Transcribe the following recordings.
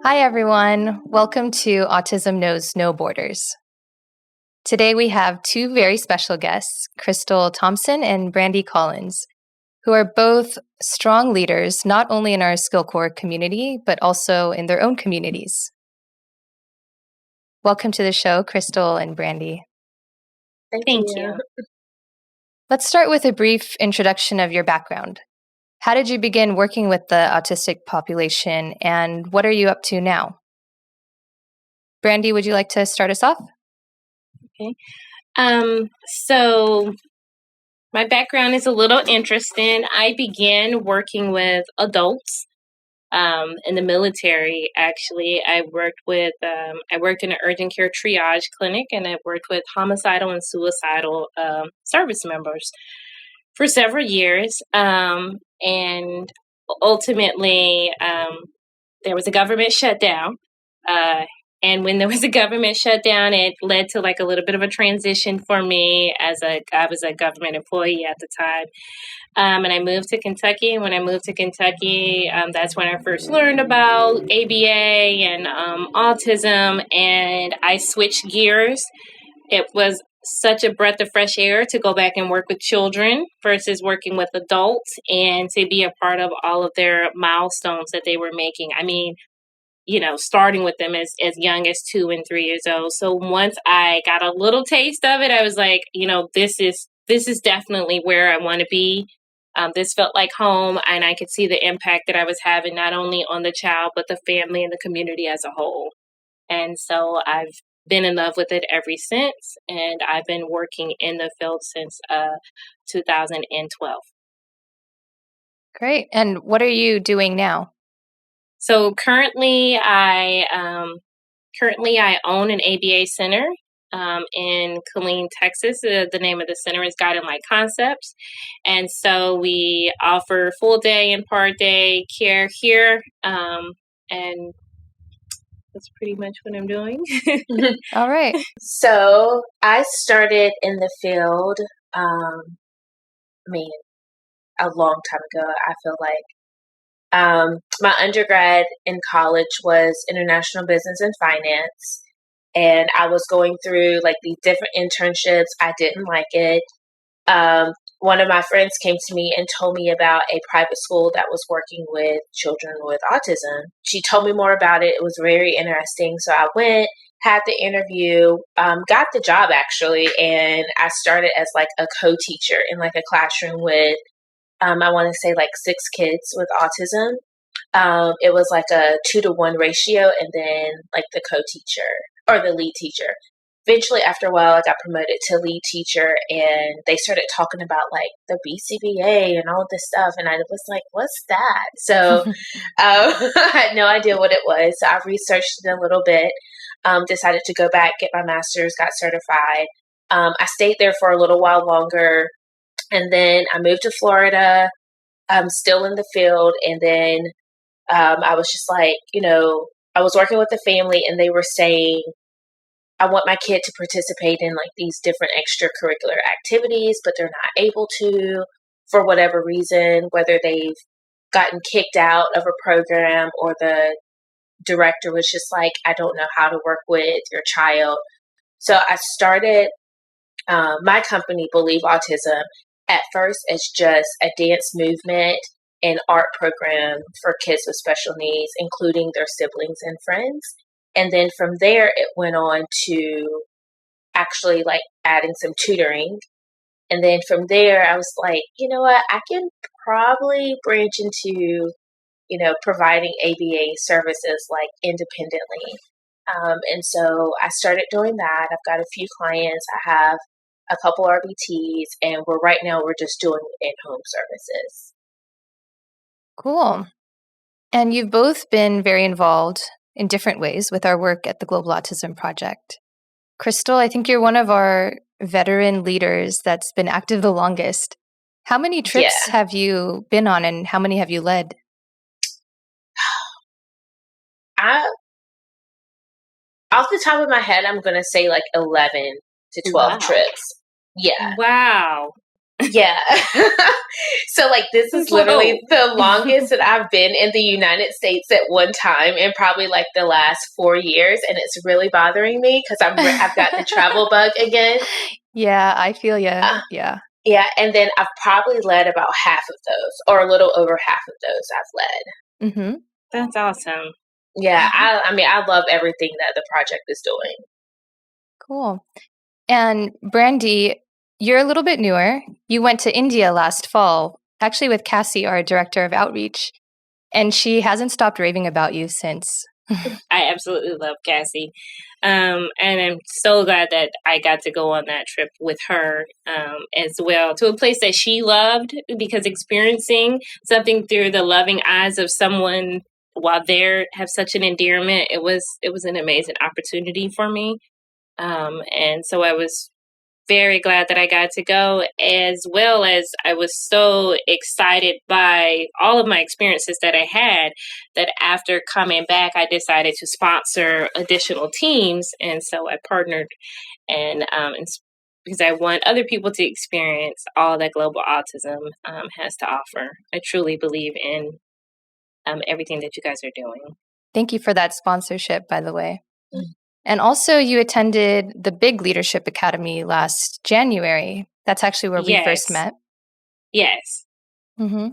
Hi, everyone. Welcome to Autism Knows No Borders. Today we have two very special guests, Crystal Thompson and Brandy Collins, who are both strong leaders, not only in our Skill Corps community, but also in their own communities. Welcome to the show, Crystal and Brandy. Thank you. Let's start with a brief introduction of your background. How did you begin working with the autistic population, and what are you up to now? Brandy, would you like to start us off? Okay. So my background is a little interesting. I began working with adults in the military. Actually, I worked in an urgent care triage clinic, and I worked with homicidal and suicidal service members for several years. And ultimately, there was a government shutdown. And when there was a government shutdown, it led to like a little bit of a transition for me I was a government employee at the time. And I moved to Kentucky. And when I moved to Kentucky, that's when I first learned about ABA and autism. And I switched gears. It was such a breath of fresh air to go back and work with children versus working with adults and to be a part of all of their milestones that they were making. I mean, starting with them as young as 2 and 3 years old. So once I got a little taste of it, I was like, this is definitely where I want to be. This felt like home, and I could see the impact that I was having not only on the child, but the family and the community as a whole. And so I've been in love with it ever since, and I've been working in the field since 2012. Great. And what are you doing now? So currently I own an ABA center in Killeen, Texas. The name of the center is Guided Light Concepts. And so we offer full day and part day care here. And that's pretty much what I'm doing. All right. So I started in the field, a long time ago, I feel like. My undergrad in college was international business and finance, and I was going through like these different internships. I didn't like it. One of my friends came to me and told me about a private school that was working with children with autism. She told me more about it. It was very interesting. So I went, had the interview, got the job actually, and I started as like a co-teacher in like a classroom with I want to say like 6 kids with autism. It was like a 2-to-1 ratio, and then like the co-teacher or the lead teacher. Eventually, after a while, I got promoted to lead teacher, and they started talking about like the BCBA and all of this stuff. And I was like, what's that? So I had no idea what it was. So I researched it a little bit, decided to go back, get my master's, got certified. I stayed there for a little while longer. And then I moved to Florida. I'm still in the field. And then I was just like, I was working with the family, and they were saying, I want my kid to participate in like these different extracurricular activities, but they're not able to for whatever reason, whether they've gotten kicked out of a program or the director was just like, I don't know how to work with your child. So I started my company, Believe Autism, at first as just a dance movement and art program for kids with special needs, including their siblings and friends. And then from there, it went on to actually like adding some tutoring. And then from there, I was like, you know what, I can probably branch into, providing ABA services like independently. And so I started doing that. I've got a few clients. I have a couple RBTs, and right now we're just doing in-home services. Cool. And you've both been very involved in different ways with our work at the Global Autism Project. Crystal, I think you're one of our veteran leaders that's been active the longest. How many trips have you been on, and how many have you led? Off the top of my head, I'm going to say like 11 to 12 trips. Yeah. Wow. Yeah. So like this is literally the longest that I've been in the United States at one time in probably like the last 4 years, and it's really bothering me because I've got the travel bug again. Yeah, I feel you. Yeah. Yeah, and then I've probably led about half of those, or a little over half of those I've led. Mm-hmm. That's awesome. Yeah, I mean, I love everything that the project is doing. Cool. And Brandy, you're a little bit newer. You went to India last fall, actually with Cassie, our director of outreach, and she hasn't stopped raving about you since. I absolutely love Cassie. And I'm so glad that I got to go on that trip with her as well, to a place that she loved, because experiencing something through the loving eyes of someone while there have such an endearment, it was an amazing opportunity for me. And so I was very glad that I got to go, as well as I was so excited by all of my experiences that I had, that after coming back, I decided to sponsor additional teams. And so I partnered and because I want other people to experience all that global autism has to offer. I truly believe in everything that you guys are doing. Thank you for that sponsorship, by the way. Mm-hmm. And also, you attended the Big Leadership Academy last January. That's actually where we first met. Yes. Mm-hmm.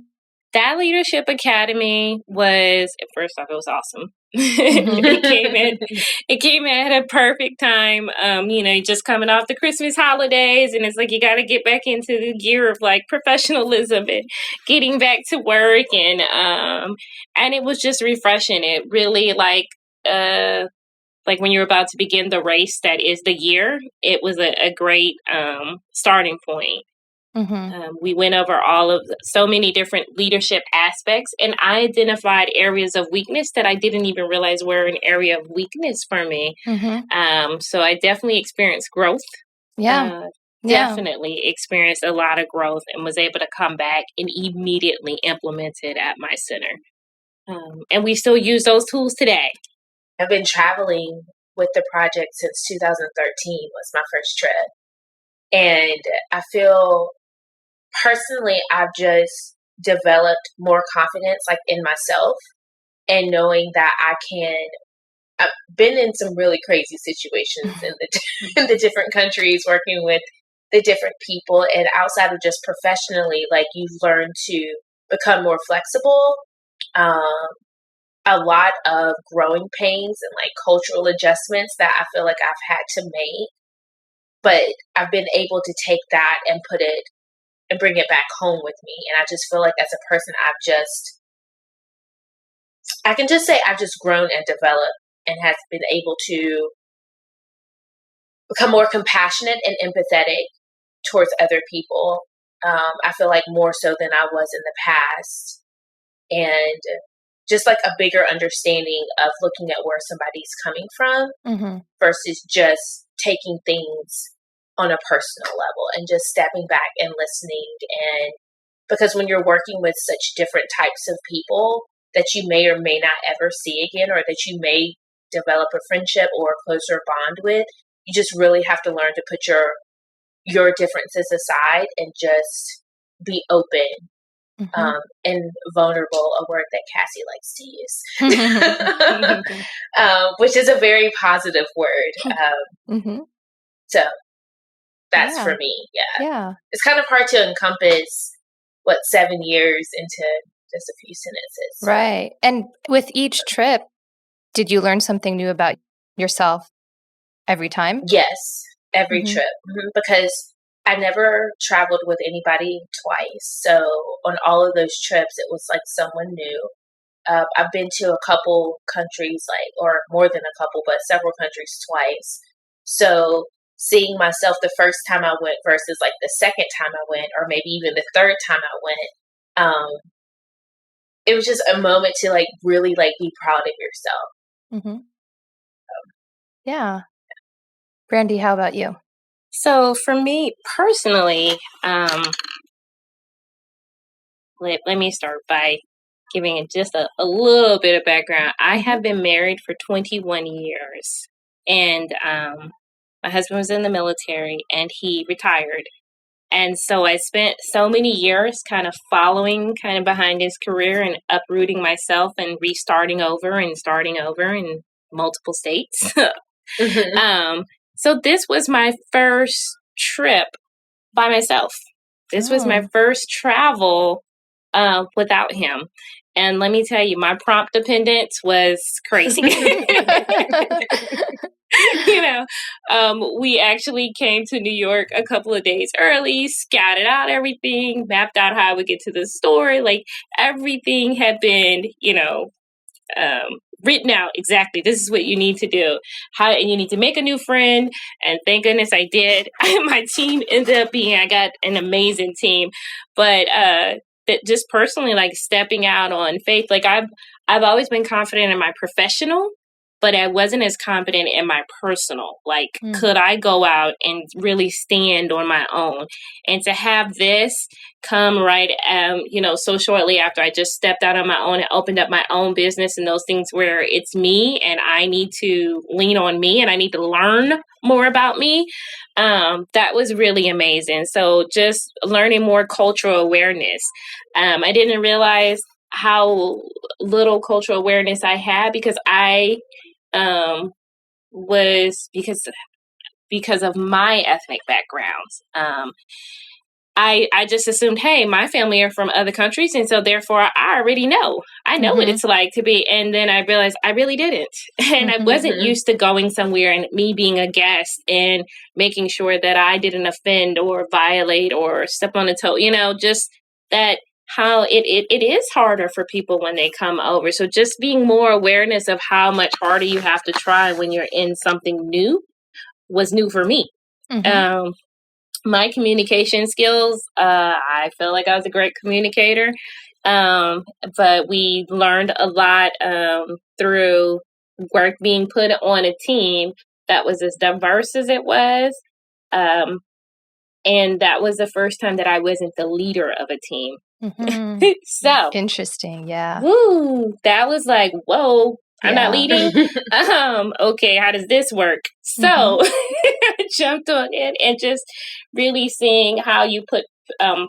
That Leadership Academy was, first off, it was awesome. It came at a perfect time. Just coming off the Christmas holidays, and it's like you got to get back into the gear of like professionalism and getting back to work, and it was just refreshing. It really like when you're about to begin the race that is the year, it was a great starting point. Mm-hmm. We went over so many different leadership aspects, and I identified areas of weakness that I didn't even realize were an area of weakness for me. Mm-hmm. So I definitely experienced growth. Definitely experienced a lot of growth, and was able to come back and immediately implement it at my center. And we still use those tools today. I've been traveling with the project since 2013 was my first trip. And I feel personally, I've just developed more confidence like in myself, and knowing that I've been in some really crazy situations in the different countries, working with the different people, and outside of just professionally, like you've learned to become more flexible. A lot of growing pains and like cultural adjustments that I feel like I've had to make, but I've been able to take that and put it and bring it back home with me. And I just feel like as a person, I can just say I've just grown and developed, and has been able to become more compassionate and empathetic towards other people. I feel like more so than I was in the past. And just like a bigger understanding of looking at where somebody's coming from, mm-hmm. versus just taking things on a personal level and just stepping back and listening. And because when you're working with such different types of people that you may or may not ever see again, or that you may develop a friendship or a closer bond with, you just really have to learn to put your differences aside and just be open. Mm-hmm. And vulnerable, a word that Cassie likes to use, which is a very positive word. Mm-hmm. So that's for me. Yeah. It's kind of hard to encompass 7 years into just a few sentences. So. Right. And with each trip, did you learn something new about yourself every time? Yes, every trip. Mm-hmm. Because I never traveled with anybody twice. So on all of those trips, it was like someone new. I've been to a couple countries, or more than a couple, but several countries twice. So seeing myself the first time I went versus like the second time I went, or maybe even the third time I went, it was just a moment to like really like be proud of yourself. Mm-hmm. Yeah. Brandy, how about you? So for me personally, let me start by giving it just a little bit of background. I have been married for 21 years, and my husband was in the military, and he retired. And so I spent so many years kind of following kind of behind his career and uprooting myself and restarting over and starting over in multiple states. So this was my first trip by myself. This was my first travel without him. And let me tell you, my prompt dependence was crazy. We actually came to New York a couple of days early, scouted out everything, mapped out how I would get to the store. Like everything had been, written out exactly. This is what you need to do. And you need to make a new friend. And thank goodness I did. My team ended up I got an amazing team. But that just personally, like stepping out on faith, like I've always been confident in my professional, but I wasn't as confident in my personal. Like, could I go out and really stand on my own? And to have this come right, so shortly after I just stepped out on my own and opened up my own business and those things where it's me and I need to lean on me and I need to learn more about me. That was really amazing. So just learning more cultural awareness. I didn't realize how little cultural awareness I had because I was because of my ethnic backgrounds. I just assumed, hey, my family are from other countries, and so therefore I already know. I know what it's like to be. And then I realized I really didn't. And I wasn't used to going somewhere and me being a guest and making sure that I didn't offend or violate or step on a toe, just that how it is harder for people when they come over. So just being more awareness of how much harder you have to try when you're in something new was new for me. My communication skills, I feel like I was a great communicator, but we learned a lot through work being put on a team that was as diverse as it was. And that was the first time that I wasn't the leader of a team. So interesting. Yeah. Woo, that was like, whoa, I'm not leading. Okay, how does this work? So I jumped on it and just really seeing how you put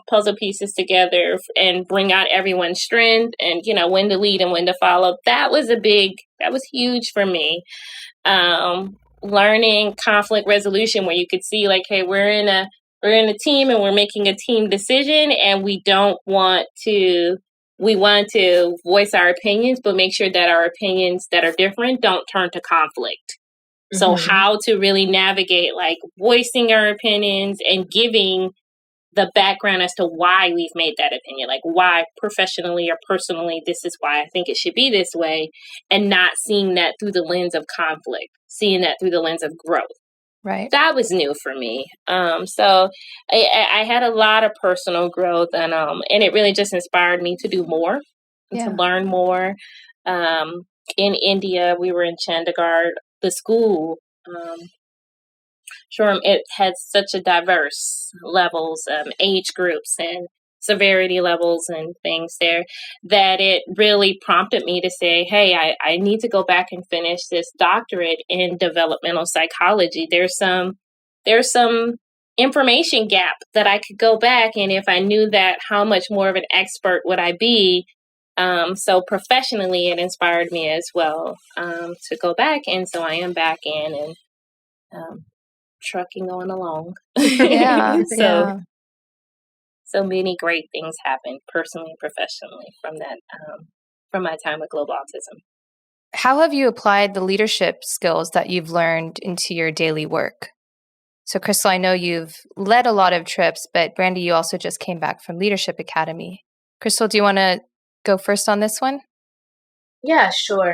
puzzle pieces together and bring out everyone's strength and, when to lead and when to follow. That was huge for me. Learning conflict resolution where you could see like, hey, we're in a team and we're making a team decision and we want to voice our opinions, but make sure that our opinions that are different don't turn to conflict. So how to really navigate like voicing our opinions and giving the background as to why we've made that opinion, like why professionally or personally, this is why I think it should be this way, and not seeing that through the lens of conflict, seeing that through the lens of growth. Right. That was new for me. So I had a lot of personal growth and it really just inspired me to do more, to learn more. In India, we were in Chandigarh, the school. It had such a diverse levels, age groups and severity levels and things there that it really prompted me to say, hey, I need to go back and finish this doctorate in developmental psychology. There's some information gap that I could go back. And if I knew that, how much more of an expert would I be? So professionally, it inspired me as well to go back. And so I am back in and trucking on along. So many great things happened personally and professionally from that, from my time with Global Autism. How have you applied the leadership skills that you've learned into your daily work? So, Crystal, I know you've led a lot of trips, but Brandy, you also just came back from Leadership Academy. Crystal, do you want to go first on this one? Yeah, sure.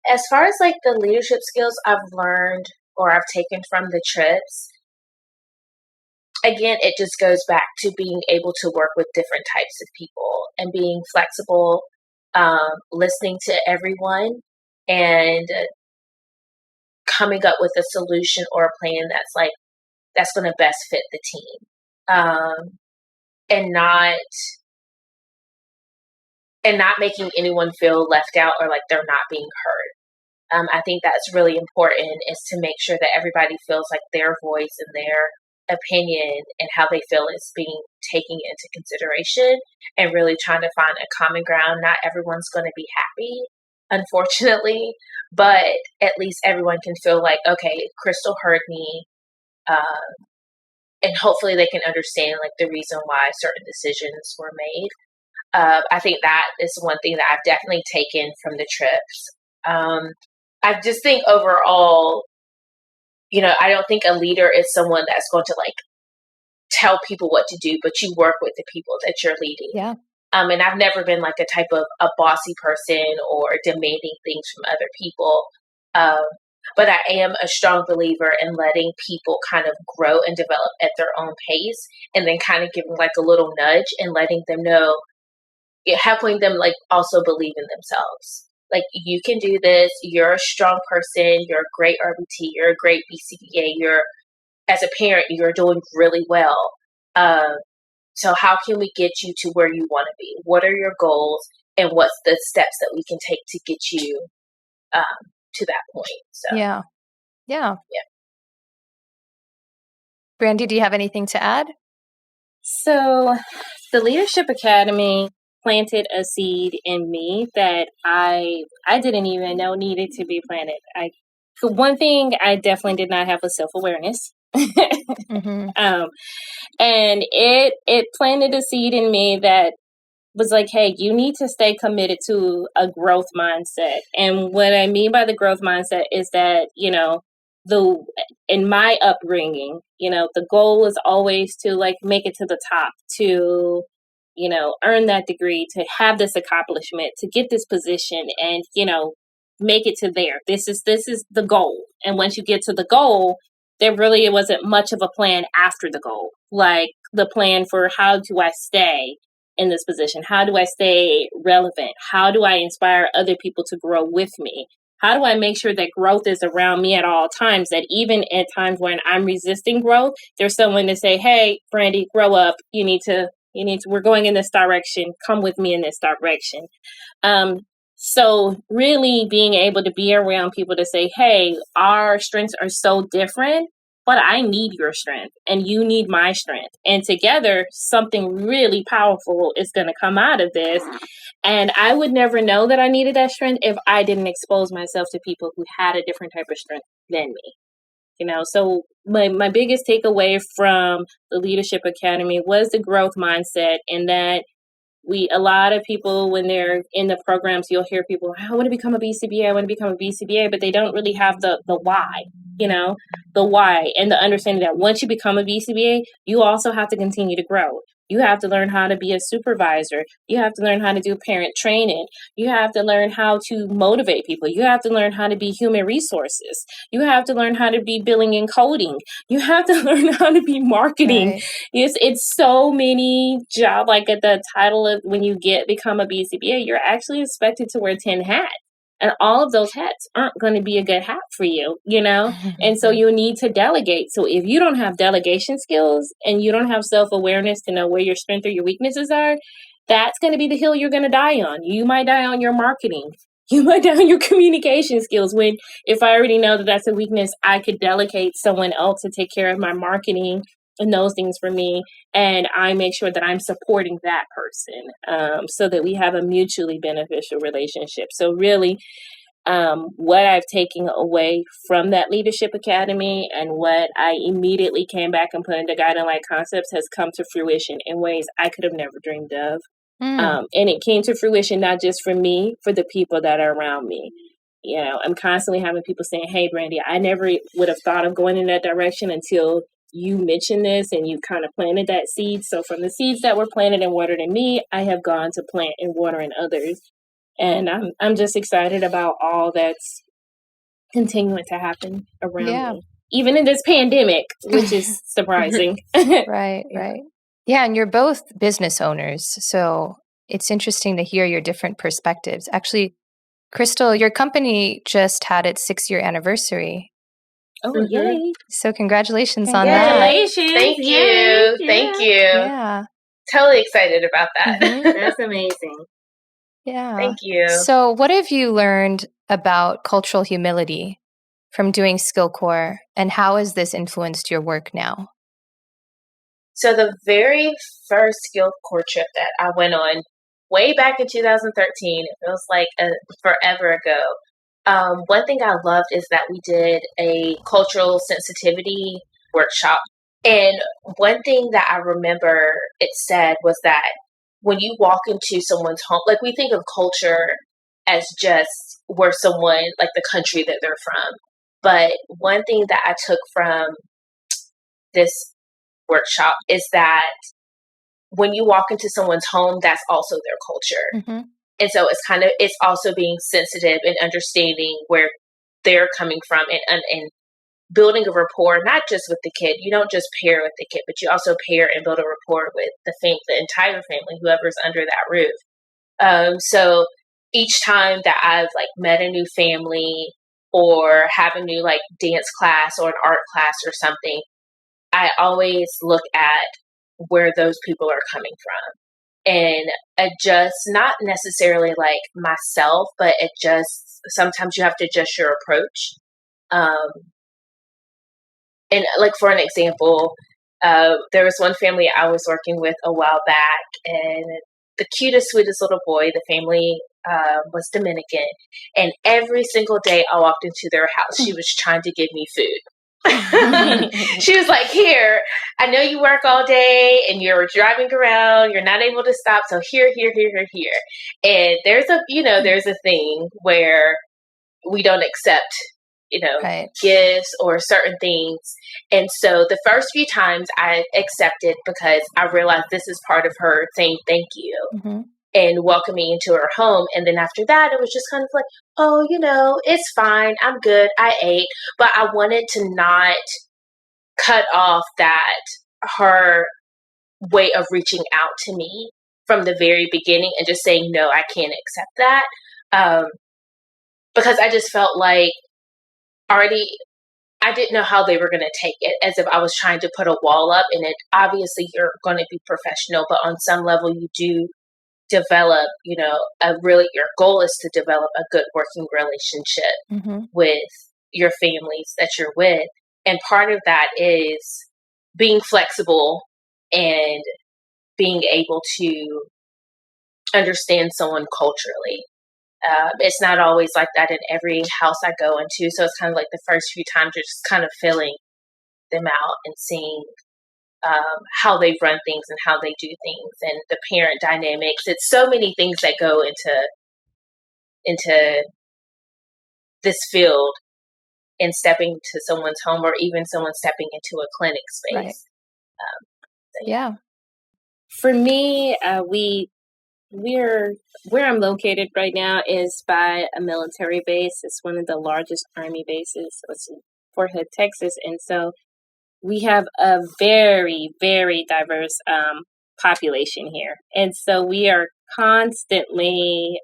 As far as like the leadership skills I've learned or I've taken from the trips, again, it just goes back to being able to work with different types of people and being flexible, listening to everyone and coming up with a solution or a plan that's going to best fit the team, and not making anyone feel left out or like they're not being heard. I think that's really important, is to make sure that everybody feels like their voice and opinion and how they feel is being taken into consideration, and really trying to find a common ground. Not everyone's going to be happy, unfortunately, but at least everyone can feel like, okay, Crystal heard me, and hopefully they can understand like the reason why certain decisions were made. I think that is one thing that I've definitely taken from the trips. I just think overall, I don't think a leader is someone that's going to like tell people what to do, but you work with the people that you're leading. Yeah. And I've never been like a type of a bossy person or demanding things from other people. But I am a strong believer in letting people kind of grow and develop at their own pace, and then kind of giving like a little nudge and letting them know, helping them like also believe in themselves. Like, you can do this. You're a strong person. You're a great RBT. You're a great BCBA. As a parent, you're doing really well. So how can we get you to where you want to be? What are your goals? And what's the steps that we can take to get you to that point? So Yeah. Brandy, do you have anything to add? So the Leadership Academy planted a seed in me that I didn't even know needed to be planted. One thing I definitely did not have was self-awareness. Mm-hmm. And it planted a seed in me that was like, hey, you need to stay committed to a growth mindset. And what I mean by the growth mindset is that, in my upbringing, the goal is always to like make it to the top, to earn that degree, to have this accomplishment, to get this position, and make it to there. This is the goal. And once you get to the goal, there really wasn't much of a plan after the goal, like the plan for how do I stay in this position? How do I stay relevant? How do I inspire other people to grow with me? How do I make sure that growth is around me at all times, that even at times when I'm resisting growth, there's someone to say, hey, Brandy, grow up. You need to, we're going in this direction. Come with me in this direction. So really being able to be around people to say, hey, our strengths are so different, but I need your strength and you need my strength. And together, something really powerful is going to come out of this. And I would never know that I needed that strength if I didn't expose myself to people who had a different type of strength than me. So my biggest takeaway from the Leadership Academy was the growth mindset, and that a lot of people, when they're in the programs, you'll hear people, I want to become a BCBA, I want to become a BCBA, but they don't really have the why, the why, and the understanding that once you become a BCBA, you also have to continue to grow. You have to learn how to be a supervisor. You have to learn how to do parent training. You have to learn how to motivate people. You have to learn how to be human resources. You have to learn how to be billing and coding. You have to learn how to be marketing. Right. It's so many jobs. Like at the title of when you become a BCBA, you're actually expected to wear 10 hats. And all of those hats aren't going to be a good hat for you, And so you need to delegate. So if you don't have delegation skills and you don't have self-awareness to know where your strengths or your weaknesses are, that's going to be the hill you're going to die on. You might die on your marketing. You might die on your communication skills. When if I already know that that's a weakness, I could delegate someone else to take care of my marketing and those things for me, and I make sure that I'm supporting that person, so that we have a mutually beneficial relationship. So really, what I've taken away from that Leadership Academy and what I immediately came back and put into Guiding Light Concepts has come to fruition in ways I could have never dreamed of. And it came to fruition not just for me, for the people that are around me. I'm constantly having people saying, hey, Brandy, I never would have thought of going in that direction until you mentioned this and you kind of planted that seed. So from the seeds that were planted and watered in me, I have gone to plant and water in others. And I'm just excited about all that's continuing to happen around me, even in this pandemic, which is surprising. Right. Yeah, and you're both business owners, so it's interesting to hear your different perspectives. Actually, Crystal, your company just had its 6-year anniversary. Oh, yay. So congratulations on that. Congratulations. Thank you. Thank you. Yeah. Totally excited about that. That's amazing. Yeah. Thank you. So what have you learned about cultural humility from doing Skill Core, and how has this influenced your work now? So the very first skilled core trip that I went on way back in 2013, it feels like forever ago. One thing I loved is that we did a cultural sensitivity workshop. And one thing that I remember it said was that when you walk into someone's home, like we think of culture as just where someone, like the country that they're from. But one thing that I took from this workshop is that when you walk into someone's home, that's also their culture. Mm-hmm. And so it's also being sensitive and understanding where they're coming from and building a rapport, not just with the kid. You don't just pair with the kid, but you also pair and build a rapport with the entire family, whoever's under that roof. So each time that I've like met a new family or have a new like dance class or an art class or something, I always look at where those people are coming from and adjust, not necessarily like myself, but sometimes you have to adjust your approach. And like for an example, there was one family I was working with a while back, and the cutest, sweetest little boy, the family was Dominican, and every single day I walked into their house, she was trying to give me food. She was like, here, I know you work all day and you're driving around, you're not able to stop, so here. And there's a thing where we don't accept, right. gifts or certain things. And so the first few times I accepted because I realized this is part of her saying thank you. Mm-hmm. And welcoming into her home. And then after that, it was just kind of like, oh, it's fine. I'm good. I ate. But I wanted to not cut off her way of reaching out to me from the very beginning and just saying, no, I can't accept that. Because I just felt like I didn't know how they were going to take it, as if I was trying to put a wall up. And obviously you're going to be professional, but on some level you do develop, your goal is to develop a good working relationship mm-hmm. with your families that you're with. And part of that is being flexible and being able to understand someone culturally. It's not always like that in every house I go into. So it's kind of like the first few times you're just kind of filling them out and seeing how they run things and how they do things and the parent dynamics. It's so many things that go into this field and stepping to someone's home or even someone stepping into a clinic space. Right. Yeah. For me, we're where I'm located right now is by a military base. It's one of the largest Army bases. It's in Fort Hood, Texas, and so we have a very, very diverse population here. And so we are constantly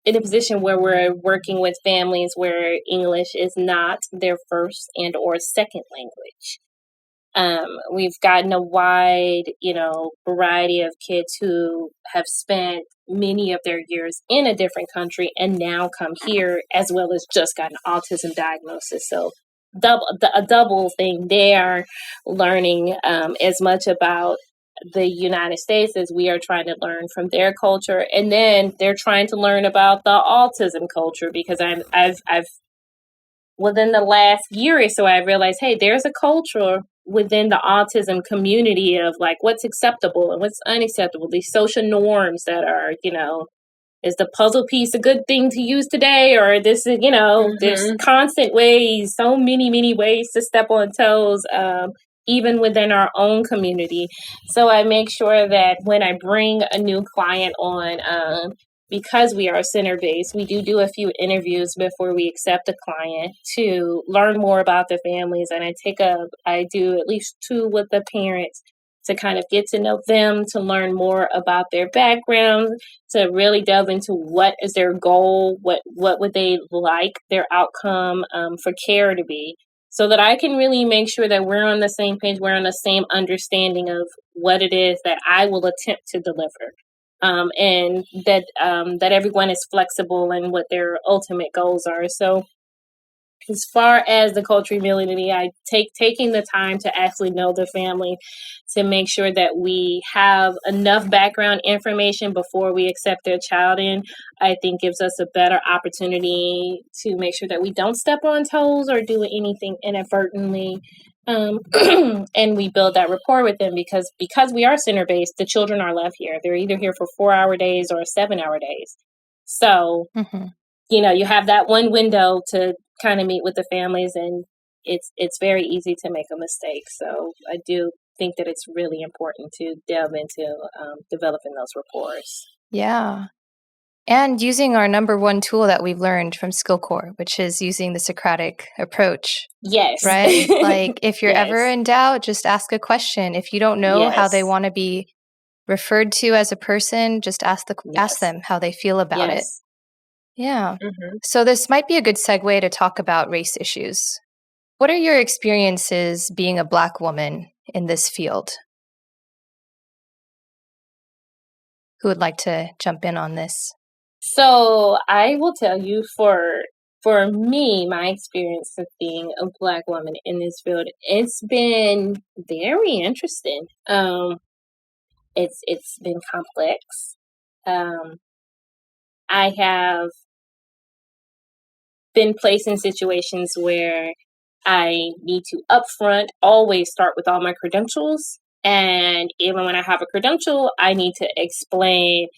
in a position where we're working with families where English is not their first and or second language. We've gotten a wide, variety of kids who have spent many of their years in a different country and now come here, as well as just got an autism diagnosis. So a double thing. They are learning as much about the United States as we are trying to learn from their culture, and then they're trying to learn about the autism culture because I've within the last year or so I realized, hey, there's a culture within the autism community of like what's acceptable and what's unacceptable. These social norms that are, is the puzzle piece a good thing to use today? Or this is, there's constant ways, so many ways to step on toes, even within our own community. So I make sure that when I bring a new client on, because we are center-based, we do a few interviews before we accept a client to learn more about the families. And I do at least 2 with the parents to kind of get to know them, to learn more about their background, to really delve into what is their goal, what would they like their outcome for care to be, so that I can really make sure that we're on the same page, we're on the same understanding of what it is that I will attempt to deliver. And that everyone is flexible in what their ultimate goals are. So as far as the cultural humility, I taking the time to actually know the family to make sure that we have enough background information before we accept their child in, I think gives us a better opportunity to make sure that we don't step on toes or do anything inadvertently. And we build that rapport with them because we are center based, the children are left here. They're either here for 4-hour days or 7-hour days. So, you have that one window to kind of meet with the families, and it's very easy to make a mistake. So I do think that it's really important to delve into developing those rapports. Yeah. And using our number one tool that we've learned from Skill Corps, which is using the Socratic approach. Yes. Right? Like if you're Yes. ever in doubt, just ask a question. If you don't know how they want to be referred to as a person, just ask them how they feel about it. Yeah. So this might be a good segue to talk about race issues. What are your experiences being a Black woman in this field? Who would like to jump in on this? So I will tell you, for me, my experience of being a Black woman in this field, it's been very interesting. It's been complex. I have been placed in situations where I need to upfront always start with all my credentials. And even when I have a credential, I need to explain.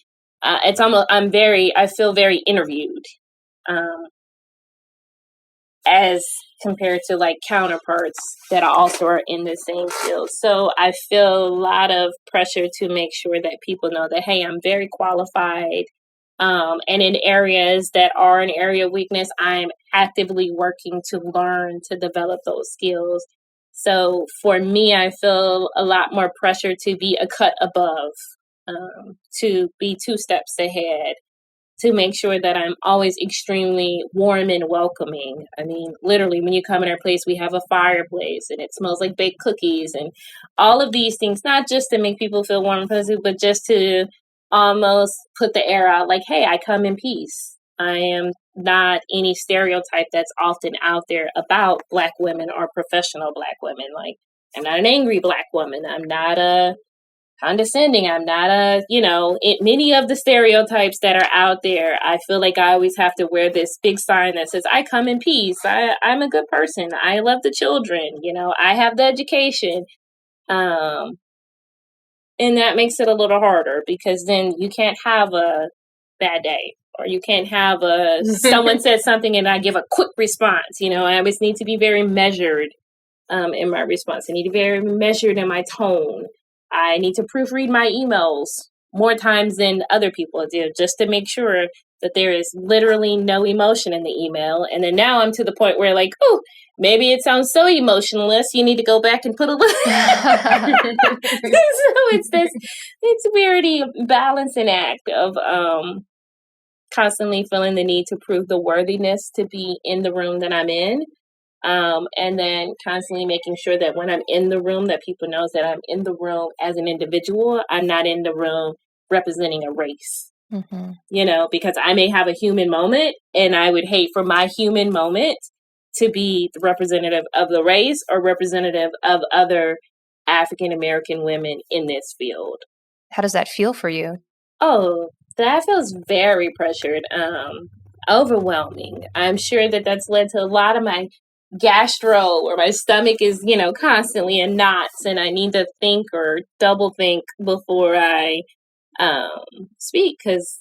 I feel very interviewed, as compared to like counterparts that also are in the same field. So I feel a lot of pressure to make sure that people know that, hey, I'm very qualified. And in areas that are an area of weakness, I'm actively working to learn to develop those skills. So for me, I feel a lot more pressure to be a cut above, to be 2 steps ahead, to make sure that I'm always extremely warm and welcoming. I mean, literally, when you come in our place, we have a fireplace and it smells like baked cookies and all of these things, not just to make people feel warm and fuzzy, but just to almost put the air out like, hey, I come in peace. I am not any stereotype that's often out there about Black women or professional Black women. Like, I'm not an angry Black woman. I'm not a condescending. I'm not many of the stereotypes that are out there. I feel like I always have to wear this big sign that says, I come in peace. I'm a good person. I love the children. I have the education. And that makes it a little harder because then you can't have a bad day, or you can't have someone said something and I give a quick response. I always need to be very measured in my response. I need to be very measured in my tone. I need to proofread my emails more times than other people do, just to make sure that there is literally no emotion in the email. And then now I'm to the point where like, oh, maybe it sounds so emotionless. You need to go back and put a little. So it's a very balancing act of constantly feeling the need to prove the worthiness to be in the room that I'm in. And then constantly making sure that when I'm in the room, that people knows that I'm in the room as an individual. I'm not in the room representing a race, because I may have a human moment and I would hate for my human moment to be the representative of the race or representative of other African American women in this field. How does that feel for you? Oh, that feels very pressured, overwhelming. I'm sure that that's led to a lot of my gastro, where my stomach is, constantly in knots and I need to think or double think before I speak, because,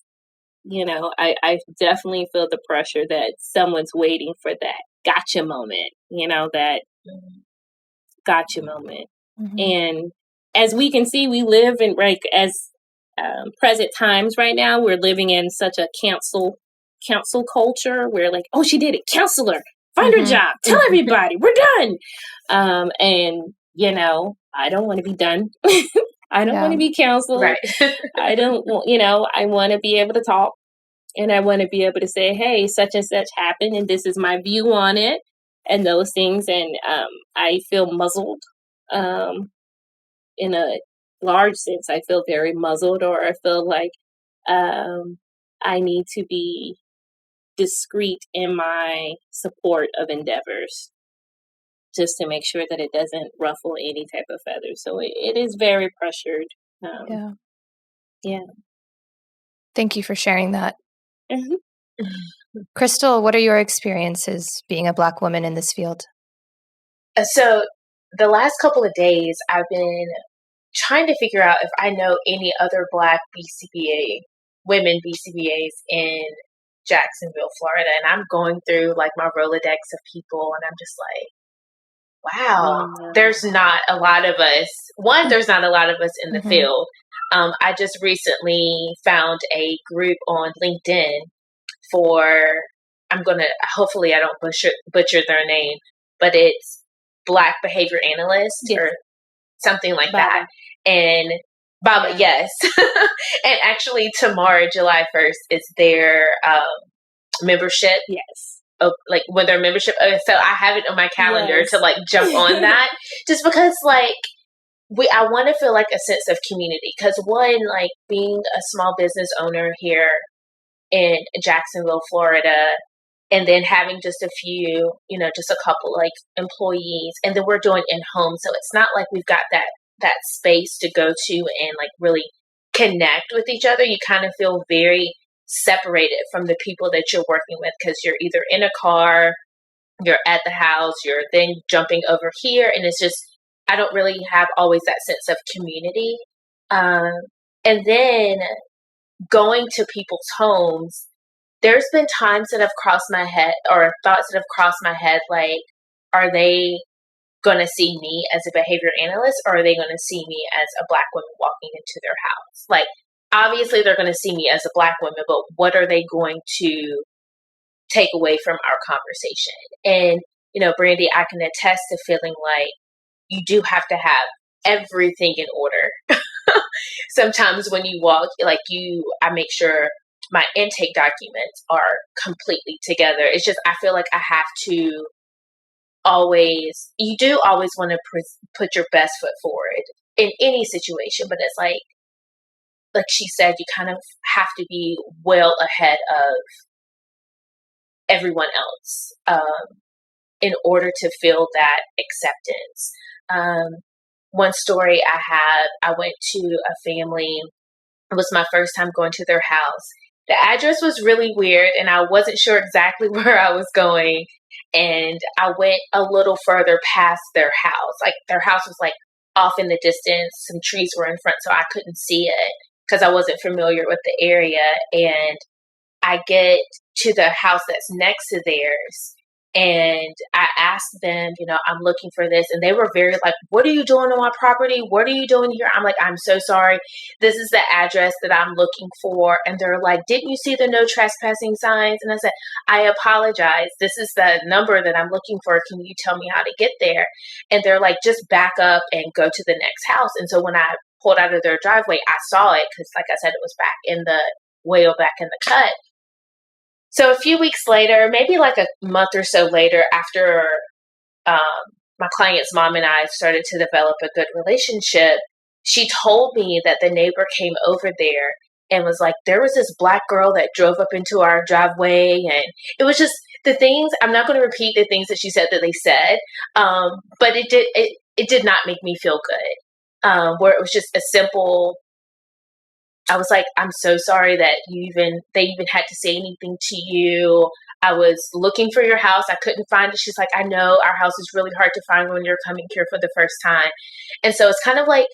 I definitely feel the pressure that someone's waiting for that gotcha moment, that gotcha moment. And as we can see, we live in, as present times right now, we're living in such a cancel culture where like, oh, she did it, cancel her. Find her job. Tell everybody we're done. And, I don't want to be done. I don't want to be counseled. Right. I don't want, I want to be able to talk, and I want to be able to say, hey, such and such happened and this is my view on it and those things. And I feel muzzled in a large sense. I feel very muzzled, or I feel like I need to be discreet in my support of endeavors, just to make sure that it doesn't ruffle any type of feathers. So it is very pressured. Yeah. Thank you for sharing that. Mm-hmm. Crystal, what are your experiences being a Black woman in this field? So the last couple of days, I've been trying to figure out if I know any other Black women BCBAs in Jacksonville, Florida. And I'm going through like my Rolodex of people, and I'm just like, wow, there's not a lot of us. There's not a lot of us in the field. I just recently found a group on LinkedIn hopefully I don't butcher their name, but it's Black Behavior Analyst or something like that. And Baba, yes. And actually tomorrow, July 1st, is their membership. Yes. Like when their membership. So I have it on my calendar to like jump on that, just because like I want to feel like a sense of community. Because one, like being a small business owner here in Jacksonville, Florida, and then having just a few, just a couple like employees, and then we're doing in-home. So it's not like we've got that space to go to and like really connect with each other. You kind of feel very separated from the people that you're working with, because you're either in a car, you're at the house, you're then jumping over here. And it's just, I don't really have always that sense of community. And then going to people's homes, there's been times that have crossed my head, or thoughts that have crossed my head, like, are they going to see me as a behavior analyst, or are they going to see me as a Black woman walking into their house? Like, obviously they're going to see me as a Black woman, but what are they going to take away from our conversation? And, Brandy, I can attest to feeling like you do have to have everything in order. Sometimes when you walk, like I make sure my intake documents are completely together. It's just, I feel like I have to you do always want to put your best foot forward in any situation, but it's like she said, you kind of have to be well ahead of everyone else in order to feel that acceptance. One story I went to a family. It was my first time going to their house. The address was really weird, and I wasn't sure exactly where I was going. And I went a little further past their house. Like, their house was like off in the distance. Some trees were in front, so I couldn't see it because I wasn't familiar with the area. And I get to the house that's next to theirs, and I asked them, I'm looking for this. And they were very like, what are you doing on my property? What are you doing here? I'm like, I'm so sorry. This is the address that I'm looking for. And they're like, didn't you see the no trespassing signs? And I said, I apologize. This is the number that I'm looking for. Can you tell me how to get there? And they're like, just back up and go to the next house. And so when I pulled out of their driveway, I saw it, because like I said, it was way back in the cut. So a few weeks later, maybe like a month or so later, after my client's mom and I started to develop a good relationship, she told me that the neighbor came over there and was like, there was this Black girl that drove up into our driveway. And it was just the things, I'm not going to repeat the things that she said that they said, but it did not make me feel good, where it was just a simple, I was like, I'm so sorry that they even had to say anything to you. I was looking for your house. I couldn't find it. She's like, I know our house is really hard to find when you're coming here for the first time. And so it's kind of like,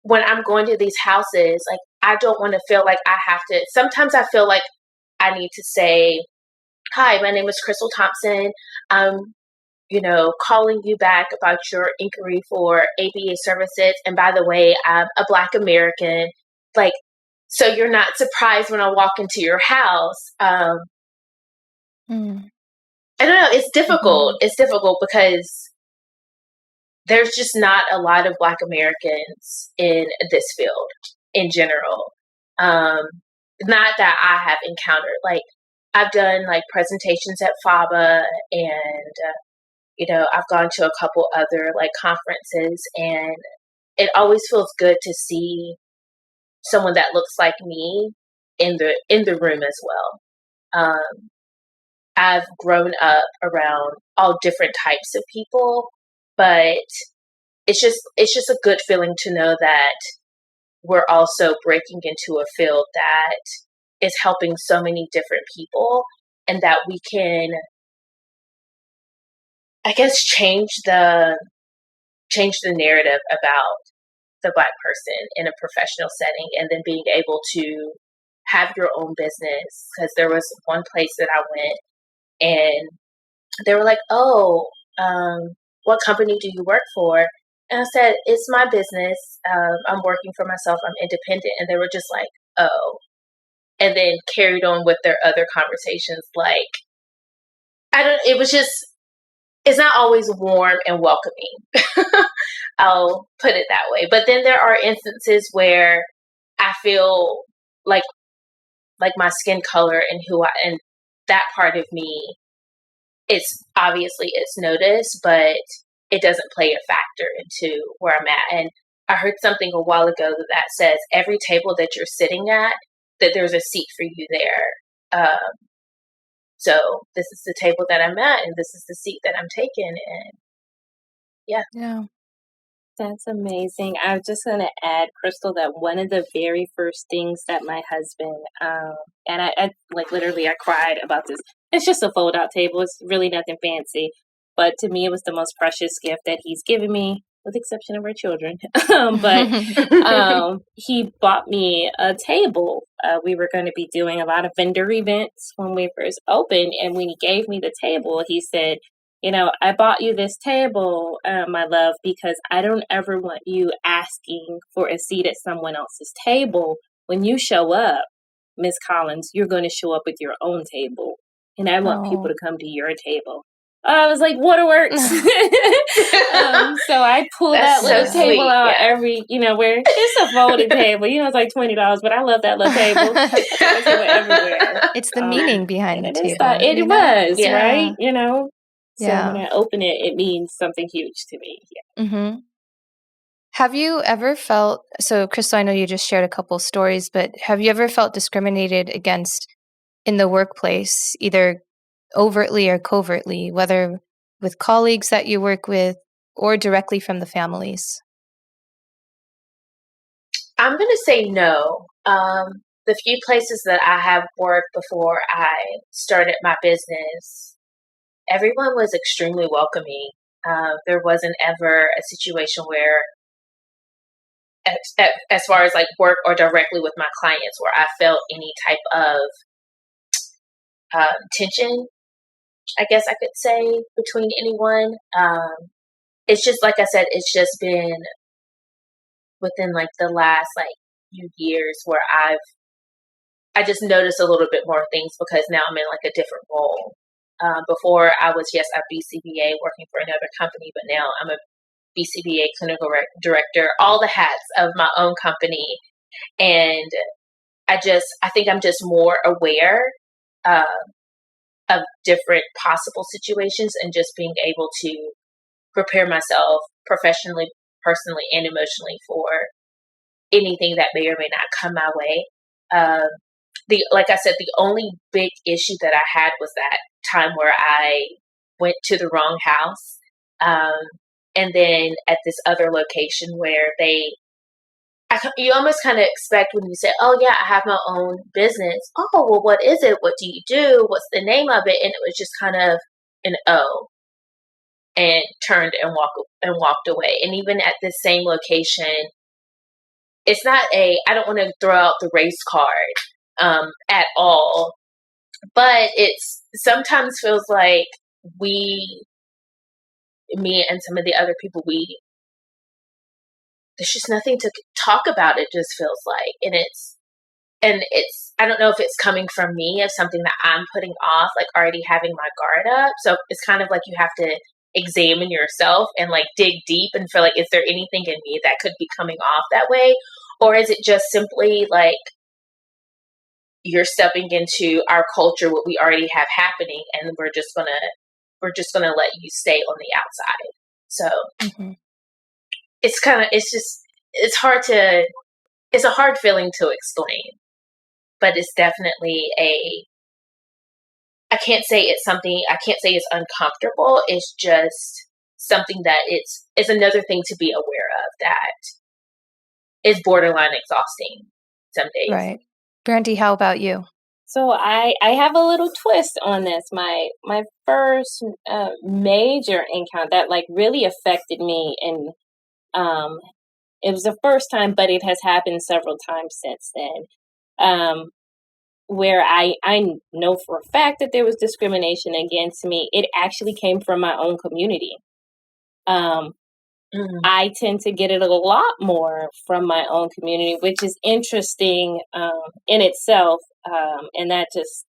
when I'm going to these houses, like, I don't want to feel like I have to. Sometimes I feel like I need to say, hi, my name is Crystal Thompson. I'm, calling you back about your inquiry for ABA services. And by the way, I'm a Black American. Like, so you're not surprised when I walk into your house. I don't know. It's difficult. It's difficult because there's just not a lot of Black Americans in this field in general. Not that I have encountered. Like, I've done like presentations at FABA, and I've gone to a couple other like conferences, and it always feels good to see someone that looks like me in the room as well. I've grown up around all different types of people, but it's just a good feeling to know that we're also breaking into a field that is helping so many different people, and that we can, I guess, change the narrative about the Black person in a professional setting, and then being able to have your own business. Because there was one place that I went, and they were like, "Oh, what company do you work for?" And I said, "It's my business. I'm working for myself. I'm independent." And they were just like, "Oh," and then carried on with their other conversations. Like, it was just, it's not always warm and welcoming. I'll put it that way. But then there are instances where I feel like my skin color and that part of me, it's obviously it's noticed, but it doesn't play a factor into where I'm at. And I heard something a while ago that says every table that you're sitting at, that there's a seat for you there. So this is the table that I'm at, and this is the seat that I'm taking. And Yeah. That's amazing. I was just going to add, Crystal, that one of the very first things that my husband, and I like literally I cried about this. It's just a fold out table. It's really nothing fancy. But to me, it was the most precious gift that he's given me, with the exception of our children. But he bought me a table. We were going to be doing a lot of vendor events when we first opened. And when he gave me the table, he said, "I bought you this table, my love, because I don't ever want you asking for a seat at someone else's table. When you show up, Miss Collins, you're going to show up with your own table. And I want people to come to your table." I was like, waterworks. So I pulled that little table out every, where it's a folding table. It's like $20, but I love that little table. That table everywhere. It's the meaning behind the table. It was, right? So Yeah. when I open it, it means something huge to me. Yeah. Mm-hmm. Have you ever felt, so Crystal, I know you just shared a couple stories, but have you ever felt discriminated against in the workplace, either overtly or covertly, whether with colleagues that you work with or directly from the families? I'm going to say no. The few places that I have worked before I started my business, everyone was extremely welcoming. There wasn't ever a situation where, as far as like work or directly with my clients, where I felt any type of tension, I guess I could say, between anyone. It's just, like I said, it's just been within like the last like few years where I just noticed a little bit more things, because now I'm in like a different role. Before I was, yes, a BCBA working for another company, but now I'm a BCBA clinical director, all the hats of my own company. And I think I'm just more aware of different possible situations, and just being able to prepare myself professionally, personally, and emotionally for anything that may or may not come my way. Like I said, the only big issue that I had was that time where I went to the wrong house. And then at this other location where you almost kind of expect, when you say, "Oh yeah, I have my own business." "Oh, well, what is it? What do you do? What's the name of it?" And it was just kind of an "oh," and turned and walked away. And even at this same location, it's not I don't want to throw out the race card at all, but it's sometimes feels like me and some of the other people, there's just nothing to talk about. It just feels like, and it's I don't know if it's coming from me as something that I'm putting off, like already having my guard up. So it's kind of like you have to examine yourself and like dig deep and feel like, is there anything in me that could be coming off that way? Or is it just simply like you're stepping into our culture, what we already have happening, and we're just gonna let you stay on the outside. So it's a hard feeling to explain, but it's definitely I can't say it's uncomfortable. It's just something that it's another thing to be aware of that is borderline exhausting some days. Right. Brandy, how about you? So I have a little twist on this. My first major encounter that like really affected me, and it was the first time, but it has happened several times since then. Where I know for a fact that there was discrimination against me. It actually came from my own community. I tend to get it a lot more from my own community, which is interesting in itself. And that just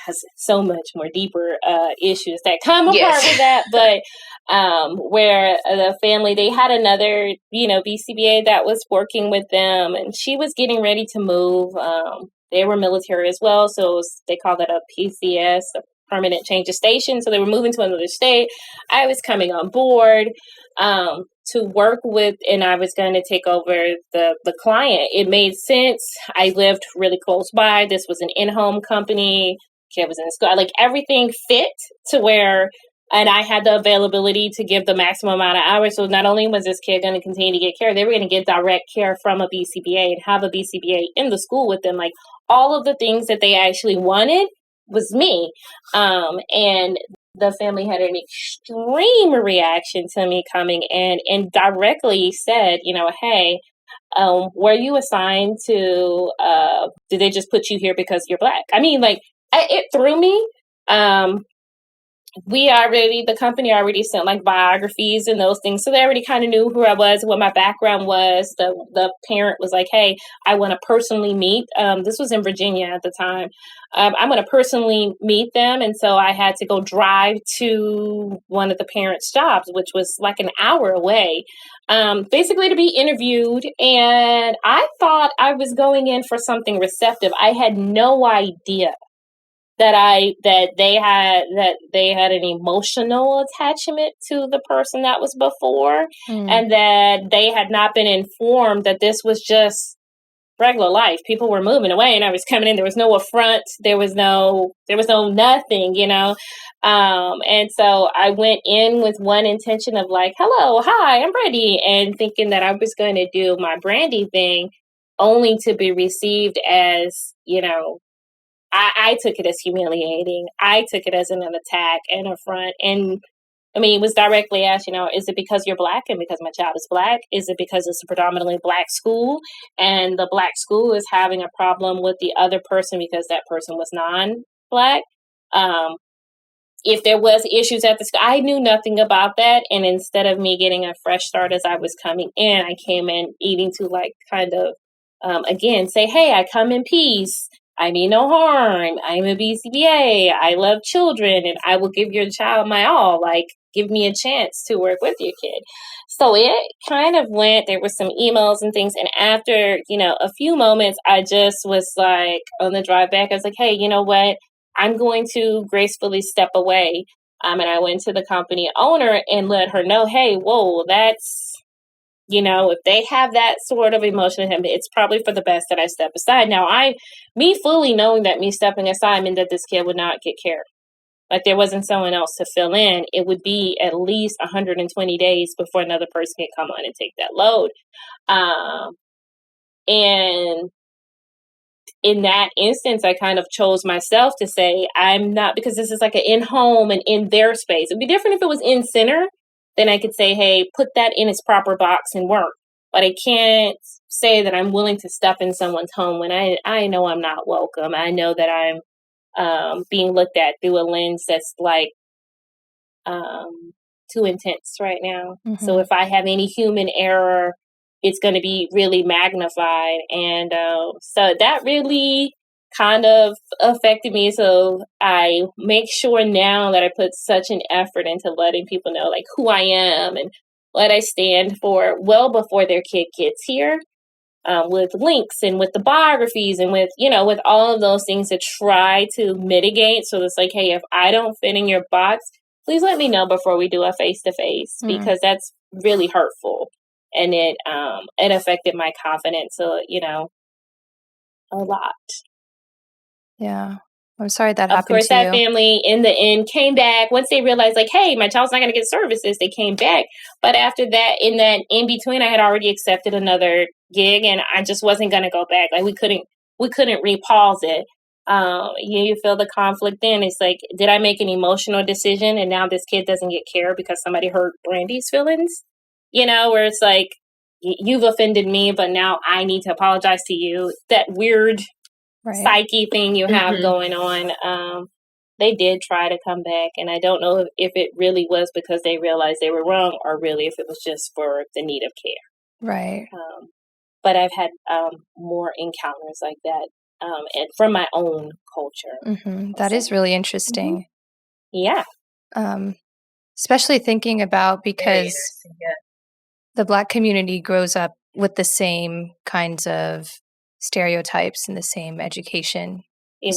has so much more deeper issues that come apart with that. But where the family, they had another, BCBA that was working with them, and she was getting ready to move. They were military as well, so they call that a PCS, a permanent change of station. So they were moving to another state. I was coming on board to work with, and I was going to take over the client. It made sense. I lived really close by. This was an in-home company. Kid was in school. Like everything fit to where, and I had the availability to give the maximum amount of hours. So not only was this kid going to continue to get care, they were going to get direct care from a BCBA and have a BCBA in the school with them. Like all of the things that they actually wanted was me. And the family had an extreme reaction to me coming in and directly said, hey, were you assigned to, did they just put you here because you're Black? I mean, like, it threw me. The company already sent like biographies and those things. So they already kind of knew who I was, what my background was. The parent was like, hey, I want to personally meet. This was in Virginia at the time. I'm going to personally meet them. And so I had to go drive to one of the parents' jobs, which was like an hour away, basically to be interviewed. And I thought I was going in for something receptive. I had no idea that they had an emotional attachment to the person that was before, and that they had not been informed that this was just regular life. People were moving away, and I was coming in. There was no affront. There was no nothing, And so I went in with one intention of like, hello, hi, I'm Brandy, and thinking that I was going to do my Brandy thing, only to be received as, I took it as humiliating. I took it as an attack and affront. And I mean, it was directly asked, is it because you're Black and because my child is Black? Is it because it's a predominantly Black school and the Black school is having a problem with the other person because that person was non-Black? If there was issues at the school, I knew nothing about that. And instead of me getting a fresh start as I was coming in, I came in needing to like kind of, again, say, hey, I come in peace. I mean no harm. I'm a BCBA. I love children, and I will give your child my all. Like, give me a chance to work with your kid. So it kind of went, there were some emails and things. And after, a few moments, I just was like, on the drive back, I was like, hey, you know what? I'm going to gracefully step away. And I went to the company owner and let her know, hey, whoa, that's, if they have that sort of emotion in him, it's probably for the best that I step aside. Now, me fully knowing that me stepping aside meant that this kid would not get care. Like there wasn't someone else to fill in. It would be at least 120 days before another person can come on and take that load. And in that instance, I kind of chose myself to say, I'm not, because this is like an in-home and in their space. It'd be different if it was in center. Then I could say, hey, put that in its proper box and work. But I can't say that I'm willing to step in someone's home when I know I'm not welcome. I know that I'm being looked at through a lens that's like too intense right now. Mm-hmm. So if I have any human error, it's going to be really magnified. And so that really kind of affected me. So I make sure now that I put such an effort into letting people know like who I am and what I stand for well before their kid gets here, with links and with the biographies and with, with all of those things to try to mitigate. So it's like, hey, if I don't fit in your box, please let me know before we do a face-to-face, because that's really hurtful. And it affected my confidence, a lot. Yeah. I'm sorry that Of happened course, to that you. family in the end came back once they realized, like, hey, my child's not going to get services. They came back. But after that, in between, I had already accepted another gig, and I just wasn't going to go back. Like, we couldn't repause it. You feel the conflict then. It's like, did I make an emotional decision and now this kid doesn't get care because somebody hurt Brandy's feelings? Where it's like, you've offended me, but now I need to apologize to you. That weird psyche thing you have going on. They did try to come back, and I don't know if it really was because they realized they were wrong or really if it was just for the need of care. Right. But I've had more encounters like that, and from my own culture. That is really interesting. Yeah. Especially thinking about because Yeah. the Black community grows up with the same kinds of stereotypes and the same education.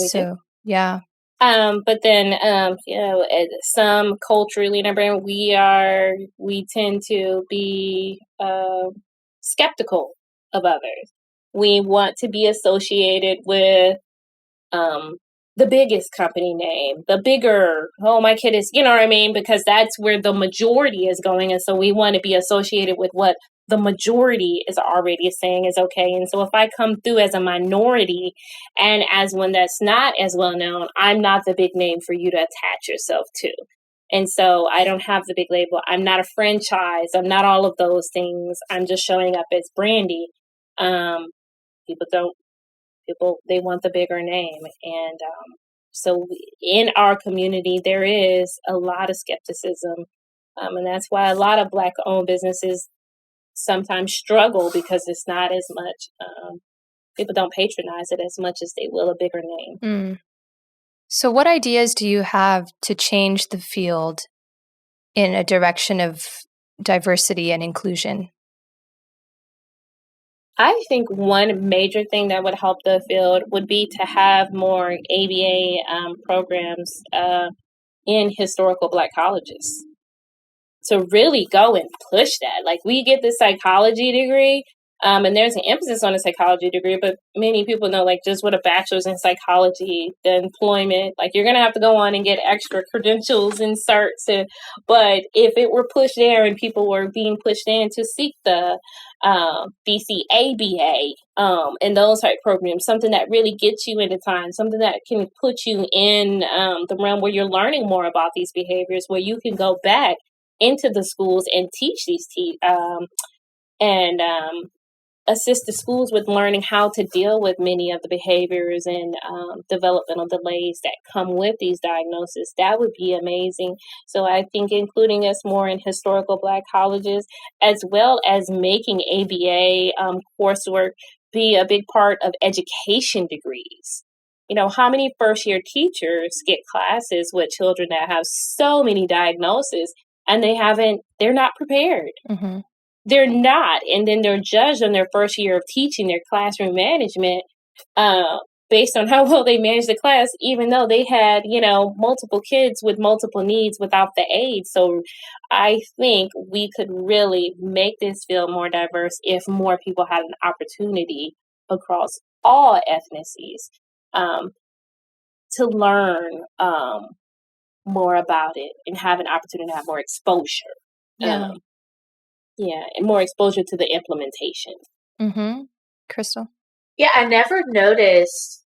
So, yeah. But then, some culturally, we tend to be skeptical of others. We want to be associated with the biggest company name, the bigger, my kid is, you know what I mean? Because that's where the majority is going. And so we want to be associated with what the majority is already saying is okay. And so if I come through as a minority and as one that's not as well known, I'm not the big name for you to attach yourself to. And so I don't have the big label. I'm not a franchise. I'm not all of those things. I'm just showing up as Brandy. People, they want the bigger name. And so in our community, there is a lot of skepticism. And that's why a lot of Black-owned businesses sometimes struggle because it's not as much, people don't patronize it as much as they will a bigger name. So what ideas do you have to change the field in a direction of diversity and inclusion? I think one major thing that would help the field would be to have more ABA programs in historical Black colleges. To really go and push that. Like, we get the psychology degree, and there's an emphasis on a psychology degree, but many people know, like, just with a bachelor's in psychology, the employment, like, you're going to have to go on and get extra credentials and certs. But if it were pushed there and people were being pushed in to seek the BCABA and those type programs, something that really gets you into time, something that can put you in the realm where you're learning more about these behaviors, where you can go back into the schools and teach these and assist the schools with learning how to deal with many of the behaviors and developmental delays that come with these diagnoses. That would be amazing. So I think including us more in historical Black colleges, as well as making ABA coursework be a big part of education degrees. How many first-year teachers get classes with children that have so many diagnoses and they're not prepared. They're not. And then they're judged on their first year of teaching their classroom management based on how well they managed the class, even though they had, multiple kids with multiple needs without the aid. So I think we could really make this field more diverse if more people had an opportunity across all ethnicities to learn more about it and have an opportunity to have more exposure. Yeah. And more exposure to the implementation. Crystal? Yeah, I never noticed,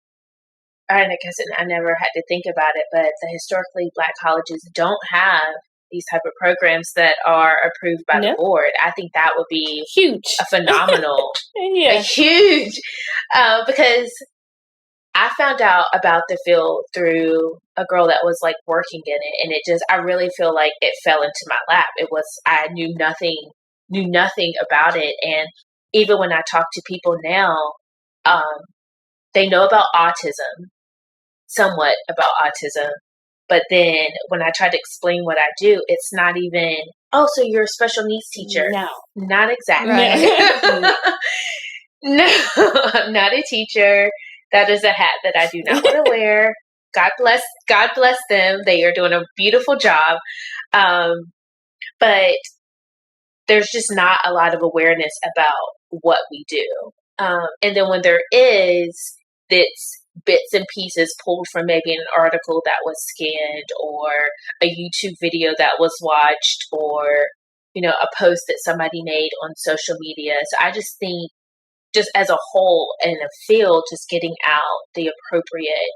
and I guess I never had to think about it, but the historically Black colleges don't have these type of programs that are approved by the board. I think that would be huge, a phenomenal, a huge, because I found out about the field through a girl that was like working in it, and I really feel like it fell into my lap. I knew nothing about it. And even when I talk to people now, they know about autism, somewhat about autism. But then when I try to explain what I do, it's not even, so you're a special needs teacher. No. Not exactly. Right. No, I'm not a teacher. That is a hat that I do not want to wear. God bless them. They are doing a beautiful job. But there's just not a lot of awareness about what we do. And then when there is, it's bits and pieces pulled from maybe an article that was scanned, or a YouTube video that was watched, or, a post that somebody made on social media. So I just think, just as a whole in a field, just getting out the appropriate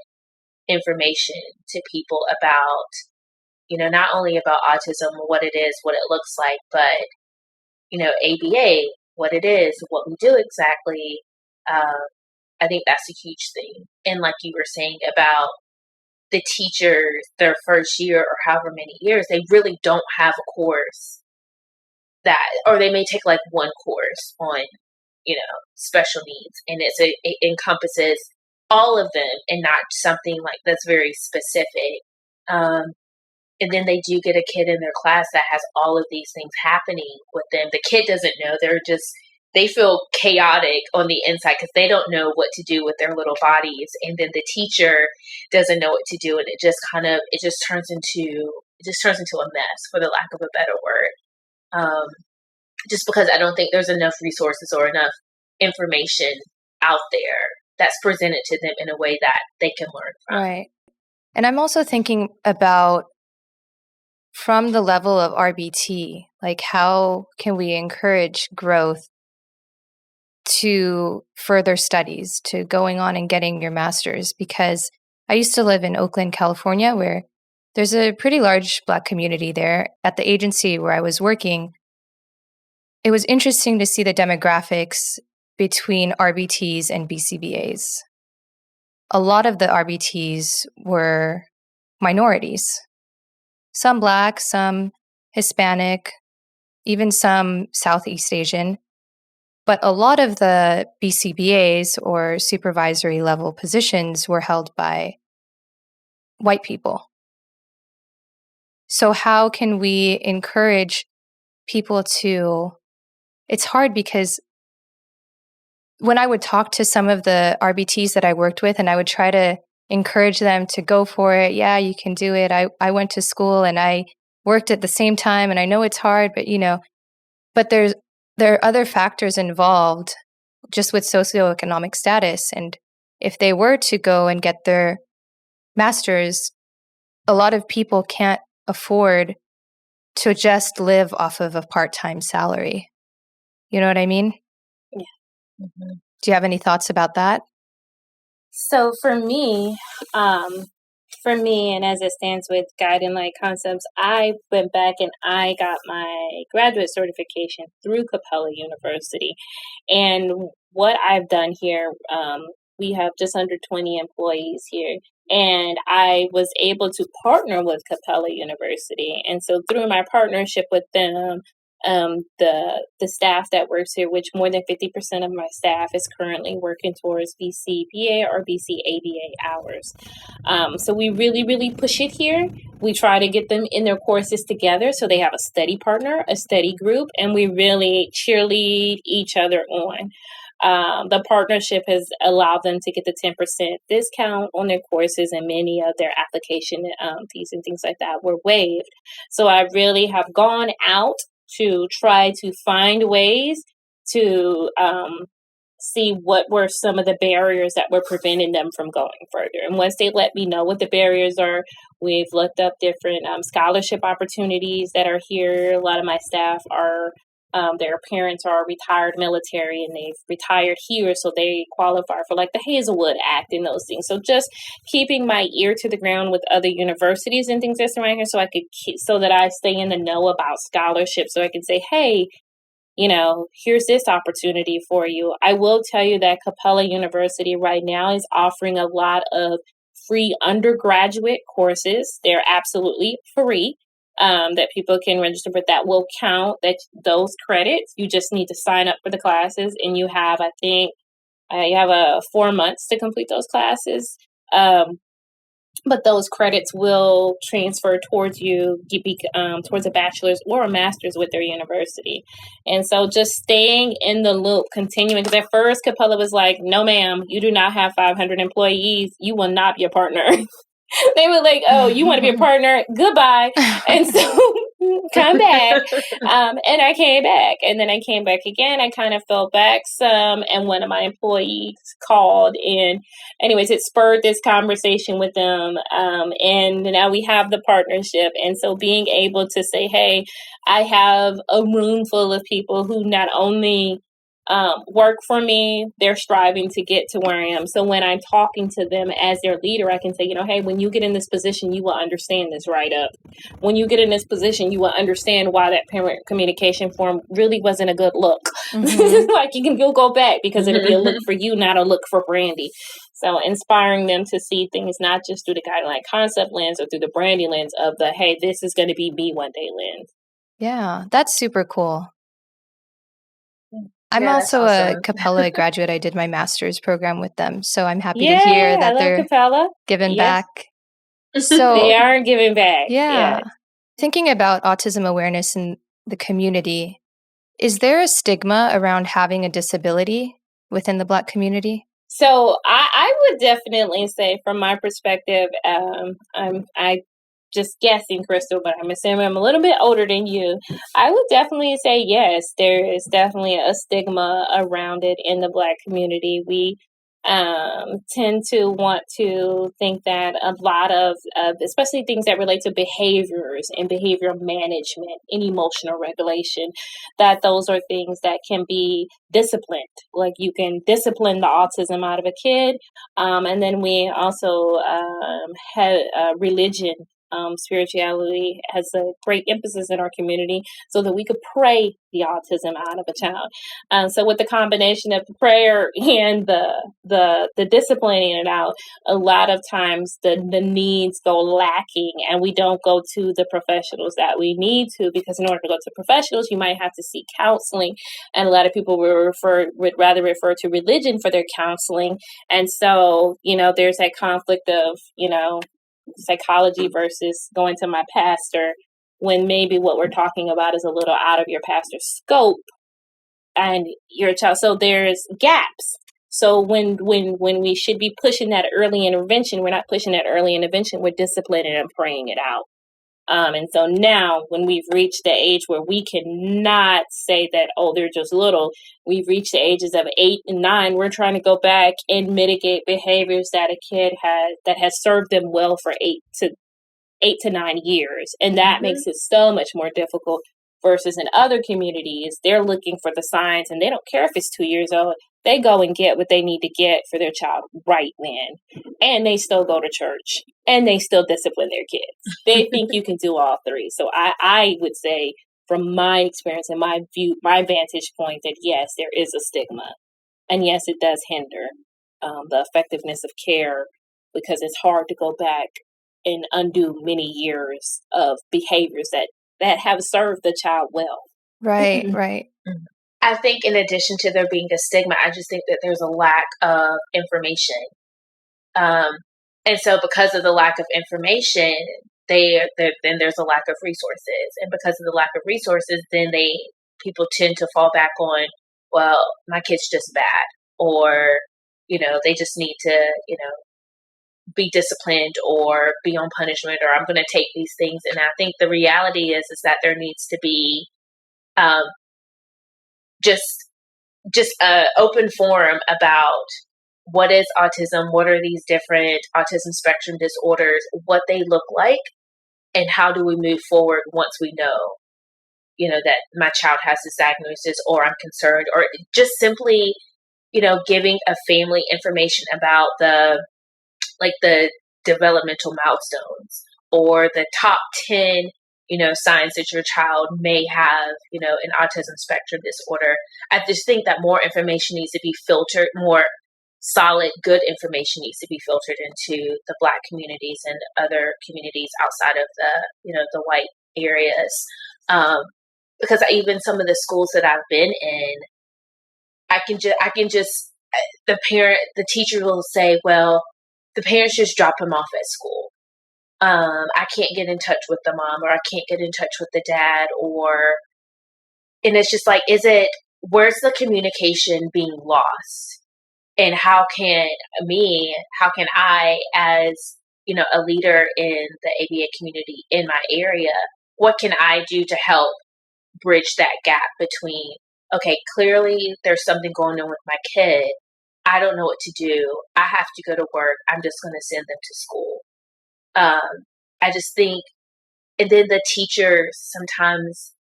information to people about, not only about autism, what it is, what it looks like, but, ABA, what it is, what we do exactly. I think that's a huge thing. And like you were saying about the teachers, their first year or however many years, they really don't have a course or they may take like one course on, special needs, and it encompasses all of them and not something like that's very specific. And then they do get a kid in their class that has all of these things happening with them. The kid doesn't know. They feel chaotic on the inside because they don't know what to do with their little bodies. And then the teacher doesn't know what to do. And it just turns into a mess, for the lack of a better word. Just because I don't think there's enough resources or enough information out there that's presented to them in a way that they can learn from. Right. And I'm also thinking about, from the level of RBT, like how can we encourage growth to further studies, to going on and getting your master's? Because I used to live in Oakland, California, where there's a pretty large Black community there. At the agency where I was working, it was interesting to see the demographics between RBTs and BCBAs. A lot of the RBTs were minorities. Some Black, some Hispanic, even some Southeast Asian. But a lot of the BCBAs, or supervisory level positions, were held by white people. So how can we encourage people to... It's hard because when I would talk to some of the RBTs that I worked with, and I would try to encourage them to go for it. Yeah, you can do it. I went to school and I worked at the same time, and I know it's hard, but there are other factors involved just with socioeconomic status. And if they were to go and get their master's, a lot of people can't afford to just live off of a part-time salary. You know what I mean? Yeah. Mm-hmm. Do you have any thoughts about that? So for me, and as it stands with Guiding Light Concepts, I went back and I got my graduate certification through Capella University. And what I've done here, we have just under 20 employees here. And I was able to partner with Capella University. And so through my partnership with them, the staff that works here, which more than 50% of my staff is currently working towards BCBA or BCABA hours. So we really, really push it here. We try to get them in their courses together so they have a study partner, a study group, and we really cheerlead each other on. The partnership has allowed them to get the 10% discount on their courses, and many of their application fees and things like that were waived. So I really have gone out to try to find ways to see what were some of the barriers that were preventing them from going further. And once they let me know what the barriers are, we've looked up different scholarship opportunities that are here. A lot of my staff are, their parents are retired military and they've retired here, so they qualify for like the Hazelwood Act and those things. So just keeping my ear to the ground with other universities and things that's around here, so I could so that I stay in the know about scholarships, so I can say, hey, here's this opportunity for you. I will tell you that Capella University right now is offering a lot of free undergraduate courses. They're absolutely free. That people can register, but that will count those credits. You just need to sign up for the classes, and you have, I think, you have 4 months to complete those classes. But those credits will transfer towards you, towards a bachelor's or a master's with their university. And so just staying in the loop, continuing, because at first Capella was like, no, ma'am, you do not have 500 employees. You will not be a partner. They were like, oh, you want to be a partner? Goodbye. And so come back. And I came back, and then I came back again. I kind of fell back some, and one of my employees called, and anyways, it spurred this conversation with them. And now we have the partnership. And so being able to say, hey, I have a room full of people who not only work for me, they're striving to get to where I am. So when I'm talking to them as their leader, I can say, hey, when you get in this position, you will understand this right up. When you get in this position, you will understand why that parent communication form really wasn't a good look. Mm-hmm. Like you'll go back because it'll be a look for you, not a look for Brandy. So inspiring them to see things not just through the guideline concept lens or through the Brandy lens of the, hey, this is going to be me one day lens. Yeah, that's super cool. I'm also awesome. A Capella graduate. I did my master's program with them. So I'm happy to hear that they're Capella. Giving back. So they are giving back. Yeah. Thinking about autism awareness in the community, is there a stigma around having a disability within the Black community? So I would definitely say from my perspective, I just guessing, Crystal, but I'm assuming I'm a little bit older than you. I would definitely say yes, there is definitely a stigma around it in the Black community. We tend to want to think that a lot of, especially things that relate to behaviors and behavioral management and emotional regulation, that those are things that can be disciplined. Like you can discipline the autism out of a kid. And then we also have religion. Spirituality has a great emphasis in our community so that we could pray the autism out of a child. So with the combination of the prayer and the disciplining it out, a lot of times the needs go lacking and we don't go to the professionals that we need to, because in order to go to professionals, you might have to seek counseling. And a lot of people would rather refer to religion for their counseling. And so, there's that conflict of, psychology versus going to my pastor, when maybe what we're talking about is a little out of your pastor's scope and your child. So there's gaps. So when we should be pushing that early intervention, we're not pushing that early intervention, we're disciplining and praying it out. And so now when we've reached the age where we cannot say that, they're just little, we've reached the ages of 8 and 9, we're trying to go back and mitigate behaviors that a kid has served them well for 8 to 9 years. And that makes it so much more difficult versus in other communities, they're looking for the signs and they don't care if it's 2 years old. They go and get what they need to get for their child right then. And they still go to church and they still discipline their kids. They think you can do all three. So I would say from my experience and my view, my vantage point, that yes, there is a stigma. And yes, it does hinder the effectiveness of care, because it's hard to go back and undo many years of behaviors that have served the child well. Right, right. I think in addition to there being a stigma, I just think that there's a lack of information. And so because of the lack of information, then there's a lack of resources. And because of the lack of resources, then people tend to fall back on, well, my kid's just bad, or, they just need to, be disciplined or be on punishment, or I'm going to take these things. And I think the reality is that there needs to be just an open forum about what is autism, what are these different autism spectrum disorders, what they look like, and how do we move forward once we know, that my child has this diagnosis, or I'm concerned, or just simply, giving a family information about the developmental milestones or the top 10 signs that your child may have, an autism spectrum disorder. I just think that more information needs to be filtered, more solid, good information needs to be filtered into the Black communities and other communities outside of the white areas. Because even some of the schools that I've been in, I can just, the teacher will say, well, the parents just drop him off at school. I can't get in touch with the mom, or I can't get in touch with the dad, and it's just like, where's the communication being lost? And how can I, as, a leader in the ABA community in my area, what can I do to help bridge that gap between, okay, clearly there's something going on with my kid. I don't know what to do. I have to go to work. I'm just going to send them to school. I just think, and then the teachers sometimes,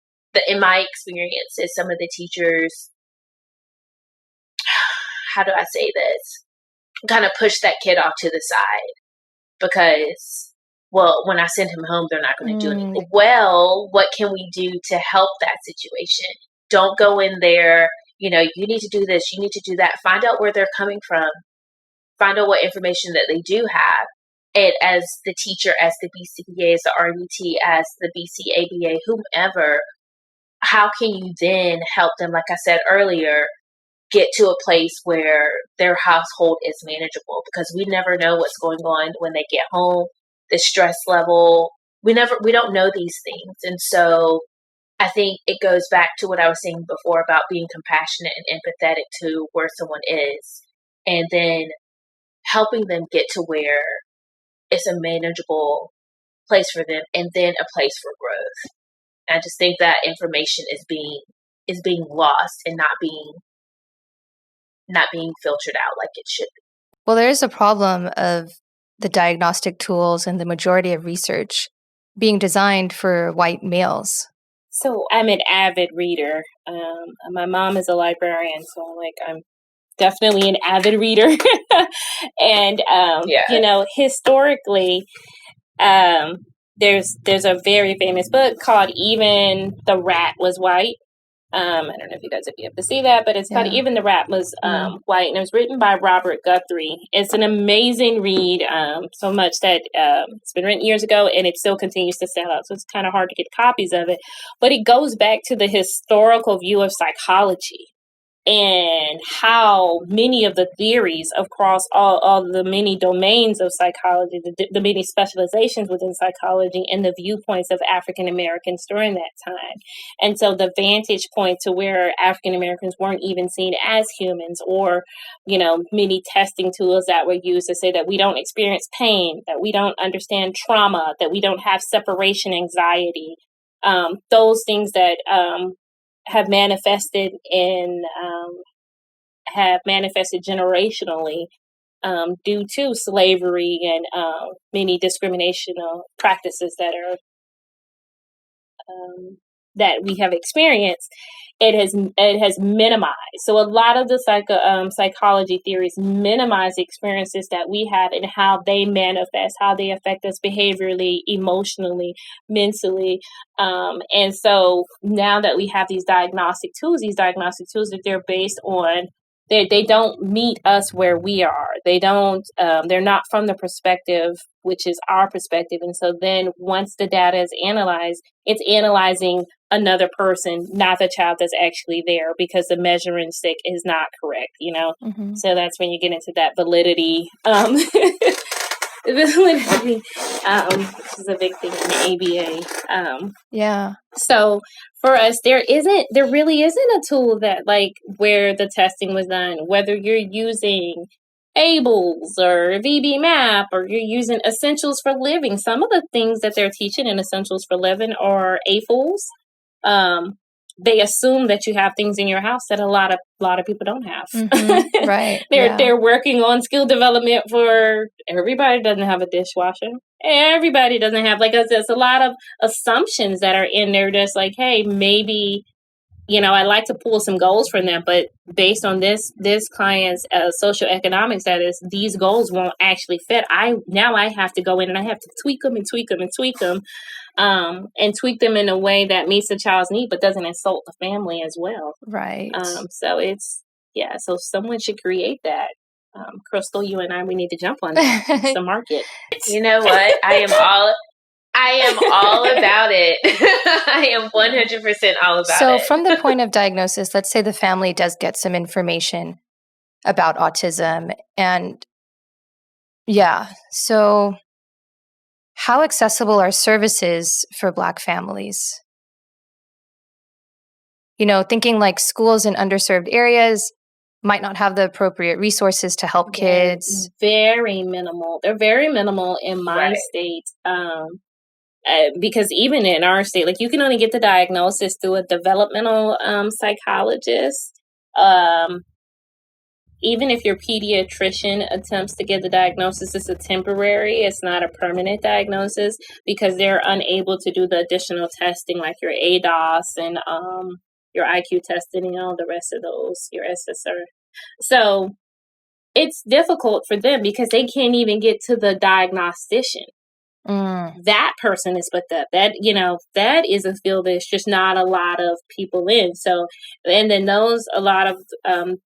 in my experience, is some of the teachers, how do I say this, kind of push that kid off to the side because, well, when I send him home, they're not going to do anything. Well, what can we do to help that situation? Don't go in there, you need to do this, you need to do that. Find out where they're coming from. Find out what information that they do have. And as the teacher, as the BCBA, as the RUT, as the BCABA, whomever, how can you then help them, like I said earlier, get to a place where their household is manageable? Because we never know what's going on when they get home, the stress level. We don't know these things. And so I think it goes back to what I was saying before about being compassionate and empathetic to where someone is, and then helping them get to where it's a manageable place for them, and then a place for growth. And I just think that information is being lost and not being filtered out like it should be. Well, there is a problem of the diagnostic tools and the majority of research being designed for white males. So I'm an avid reader. My mom is a librarian, so I'm definitely an avid reader. And historically, there's a very famous book called "Even the Rat Was White." I don't know if you guys have been able to see that, but it's called "Even the Rat Was White," and it was written by Robert Guthrie. It's an amazing read, so much that it's been written years ago, and it still continues to sell out. So it's kind of hard to get copies of it. But it goes back to the historical view of psychology and how many of the theories across all the many domains of psychology, the many specializations within psychology, and the viewpoints of African Americans during that time. And so the vantage point to where African Americans weren't even seen as humans, or, many testing tools that were used to say that we don't experience pain, that we don't understand trauma, that we don't have separation anxiety, those things that have manifested generationally due to slavery and many discriminational practices that are that we have experienced. It has minimized. So a lot of the psychology theories minimize the experiences that we have and how they manifest, how they affect us behaviorally, emotionally, mentally. And so now that we have these diagnostic tools that they're based on, they don't meet us where we are. They don't. They're not from the perspective, which is our perspective. And so then once the data is analyzed, it's analyzing another person, not the child that's actually there, because the measuring stick is not correct. Mm-hmm. So that's when you get into that validity. Which is a big thing in the ABA. So for us, there really isn't a tool that where the testing was done, whether you're using ABLES or VB-MAP or you're using Essentials for Living. Some of the things that they're teaching in Essentials for Living are AFLs. They assume that you have things in your house that a lot of people don't have. Mm-hmm. Right. They're working on skill development for everybody. Doesn't have a dishwasher. Everybody doesn't have there's a lot of assumptions that are in there. Just hey, maybe I like to pull some goals from them, but based on this client's socioeconomic status, these goals won't actually fit. I have to go in and I have to tweak them and tweak them and tweak them. And tweak them in a way that meets the child's need, but doesn't insult the family as well. Right. So so someone should create that. Crystal, you and we need to jump on that. It's the market. You know what? I am all about it. I am 100% all about it. So from the point of diagnosis, let's say the family does get some information about autism, and so how accessible are services for Black families? Thinking schools in underserved areas might not have the appropriate resources to help kids. Very minimal. They're very minimal in my state. because even in our state, like you can only get the diagnosis through a developmental psychologist. Even if your pediatrician attempts to get the diagnosis, it's a temporary, it's not a permanent diagnosis because they're unable to do the additional testing like your ADOS and your IQ testing and all the rest of those, your SSR. So it's difficult for them because they can't even get to the diagnostician. That person is put up. That, that is a field that's just not a lot of people in. So, and then a lot of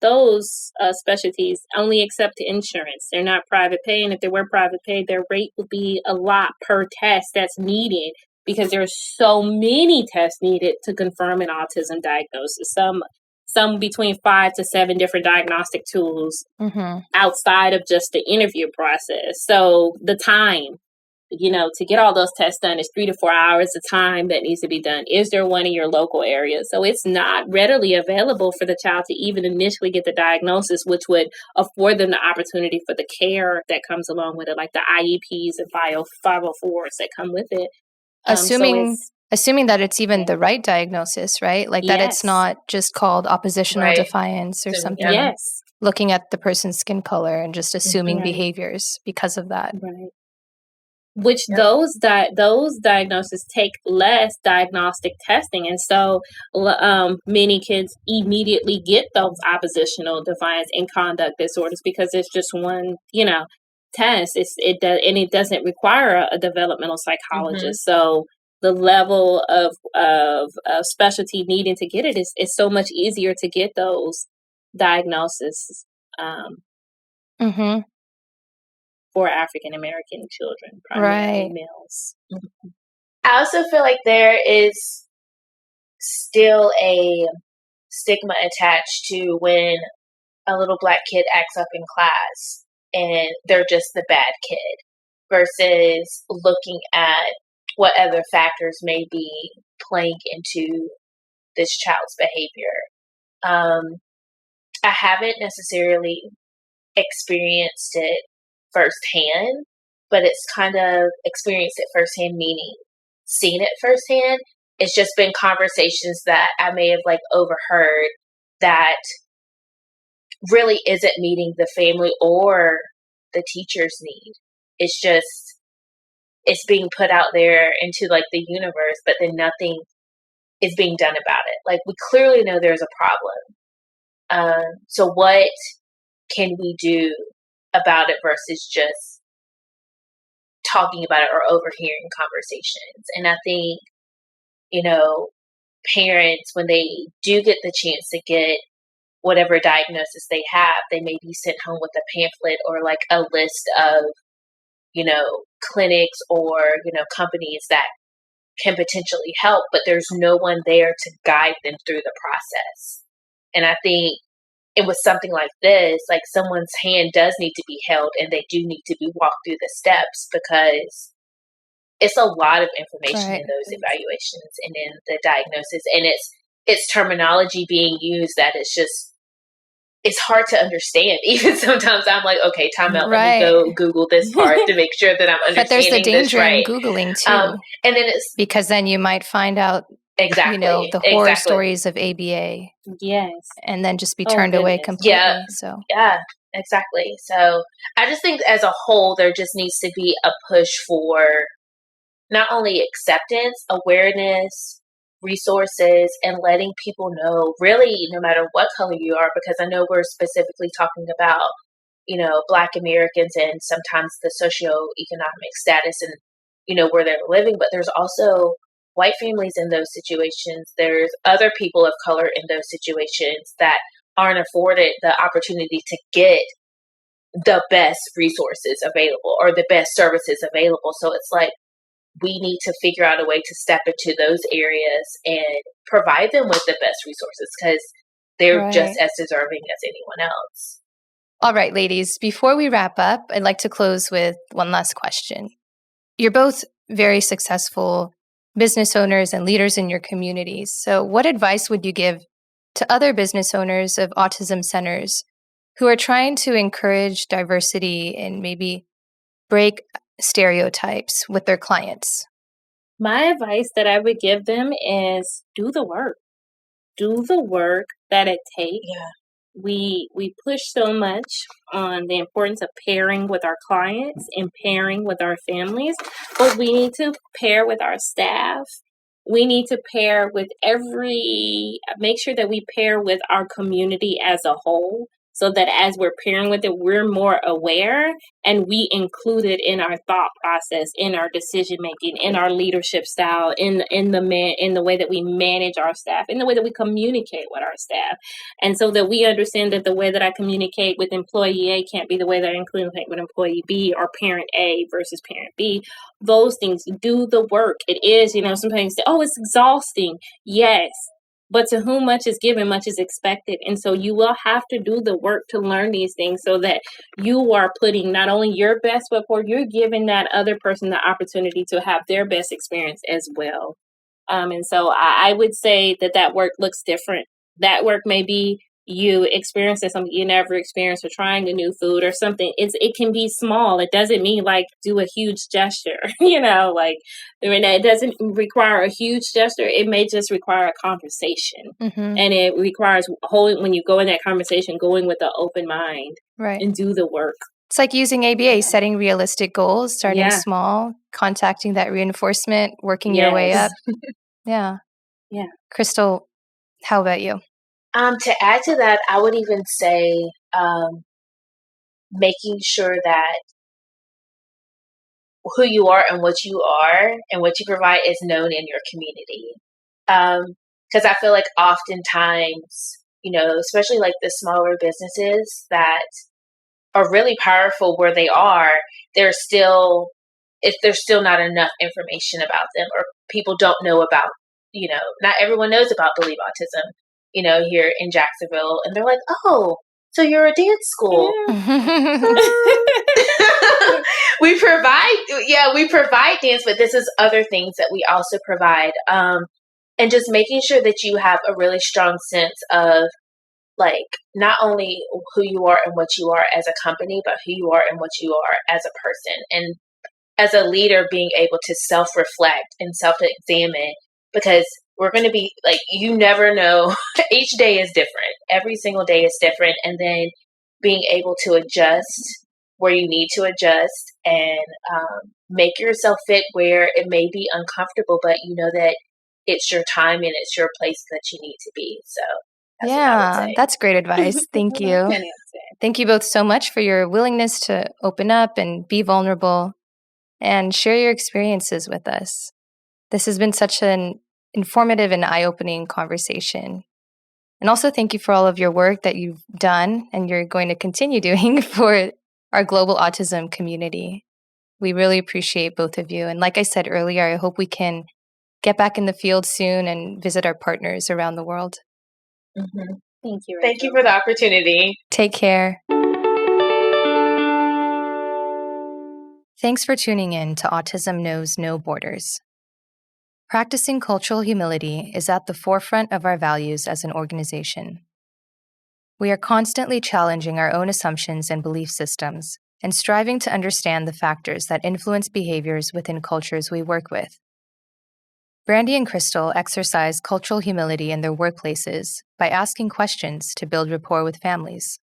those specialties only accept insurance. They're not private pay. And if they were private pay, their rate would be a lot per test that's needed because there's so many tests needed to confirm an autism diagnosis. Some between 5 to 7 different diagnostic tools outside of just the interview process. So the time, to get all those tests done is 3 to 4 hours of time that needs to be done. Is there one in your local area? So it's not readily available for the child to even initially get the diagnosis, which would afford them the opportunity for the care that comes along with it, like the IEPs and 504s that come with it. Assuming that it's even the right diagnosis, right? Like that it's not just called oppositional defiance or something. Yes. Looking at the person's skin color and just assuming behaviors because of that. Right. Which those diagnoses take less diagnostic testing. And so many kids immediately get those oppositional defiance and conduct disorders because it's just one, test. It doesn't require a developmental psychologist. So the level of specialty needing to get it is so much easier to get those diagnoses. For African American children, primarily males. I also feel like there is still a stigma attached to when a little Black kid acts up in class and they're just the bad kid versus looking at what other factors may be playing into this child's behavior. I haven't necessarily experienced it firsthand, but it's kind of experienced it firsthand, meaning seen it firsthand. It's just been conversations that I may have overheard that really isn't meeting the family or the teacher's need. It's just, it's being put out there into the universe, but then nothing is being done about it. We clearly know there's a problem. So what can we do about it versus just talking about it or overhearing conversations? And I think, parents, when they do get the chance to get whatever diagnosis they have, they may be sent home with a pamphlet or a list of, clinics or, companies that can potentially help, but there's no one there to guide them through the process. And I think it was something like this, someone's hand does need to be held and they do need to be walked through the steps because it's a lot of information in those evaluations and in the diagnosis. And it's terminology being used that it's hard to understand. Even sometimes I'm like, okay, time out. Let me go Google this part to make sure that I'm understanding this right. But there's the danger in Googling too. And then it's because then you might find out the horror stories of ABA. Yes. And then just be turned away completely. Yeah, exactly. So I just think as a whole, there just needs to be a push for not only acceptance, awareness, resources, and letting people know, really, no matter what color you are, because I know we're specifically talking about, Black Americans and sometimes the socioeconomic status and, where they're living, but there's also white families in those situations. There's other people of color in those situations that aren't afforded the opportunity to get the best resources available or the best services available. So it's we need to figure out a way to step into those areas and provide them with the best resources because they're just as deserving as anyone else. All right, ladies, before we wrap up, I'd like to close with one last question. You're both very successful business owners and leaders in your communities. So what advice would you give to other business owners of autism centers who are trying to encourage diversity and maybe break stereotypes with their clients? My advice that I would give them is do the work. Do the work that it takes. Yeah. We push so much on the importance of pairing with our clients and pairing with our families, but we need to pair with our staff. We need to pair with make sure that we pair with our community as a whole, so that as we're pairing with it, we're more aware and we include it in our thought process, in our decision making, in our leadership style, in the way that we manage our staff, in the way that we communicate with our staff. And so that we understand that the way that I communicate with employee A can't be the way that I communicate with employee B, or parent A versus parent B. Those things, do the work. It is, sometimes, oh, it's exhausting. Yes. But to whom much is given, much is expected. And so you will have to do the work to learn these things, so that you are putting not only your best foot forward, you're giving that other person the opportunity to have their best experience as well. And so I would say that work looks different. That work may be you experiencing something you never experienced, or trying a new food or something. It can be small. It doesn't mean like do a huge gesture, it doesn't require a huge gesture. It may just require a conversation. Mm-hmm. And it requires when you go in that conversation, going with an open mind, right, and do the work. It's like using ABA, setting realistic goals, starting Yeah. small, contacting that reinforcement, working your way up. Yeah. Yeah. Crystal, how about you? To add to that, I would even say making sure that who you are and what you provide is known in your community. Because I feel like oftentimes, especially like the smaller businesses that are really powerful where they are, there's still not enough information about them, or people don't know about, not everyone knows about Believe Autism, here in Jacksonville. And they're like, oh, so you're a dance school. We provide dance, but this is other things that we also provide. And just making sure that you have a really strong sense of, like, not only who you are and what you are as a company, but who you are and what you are as a person. And as a leader, being able to self-reflect and self-examine, because we're going to be like, you never know. Each day is different. Every single day is different. And then being able to adjust where you need to adjust, and make yourself fit where it may be uncomfortable, but you know that it's your time and it's your place that you need to be. So that's great advice. Thank you. Thank you both so much for your willingness to open up and be vulnerable and share your experiences with us. This has been such an informative and eye-opening conversation. And also thank you for all of your work that you've done and you're going to continue doing for our global autism community. We really appreciate both of you. And like I said earlier, I hope we can get back in the field soon and visit our partners around the world. Mm-hmm. Thank you. Thank you for the opportunity. Take care. Thanks for tuning in to Autism Knows No Borders. Practicing cultural humility is at the forefront of our values as an organization. We are constantly challenging our own assumptions and belief systems and striving to understand the factors that influence behaviors within cultures we work with. Brandy and Crystal exercise cultural humility in their workplaces by asking questions to build rapport with families.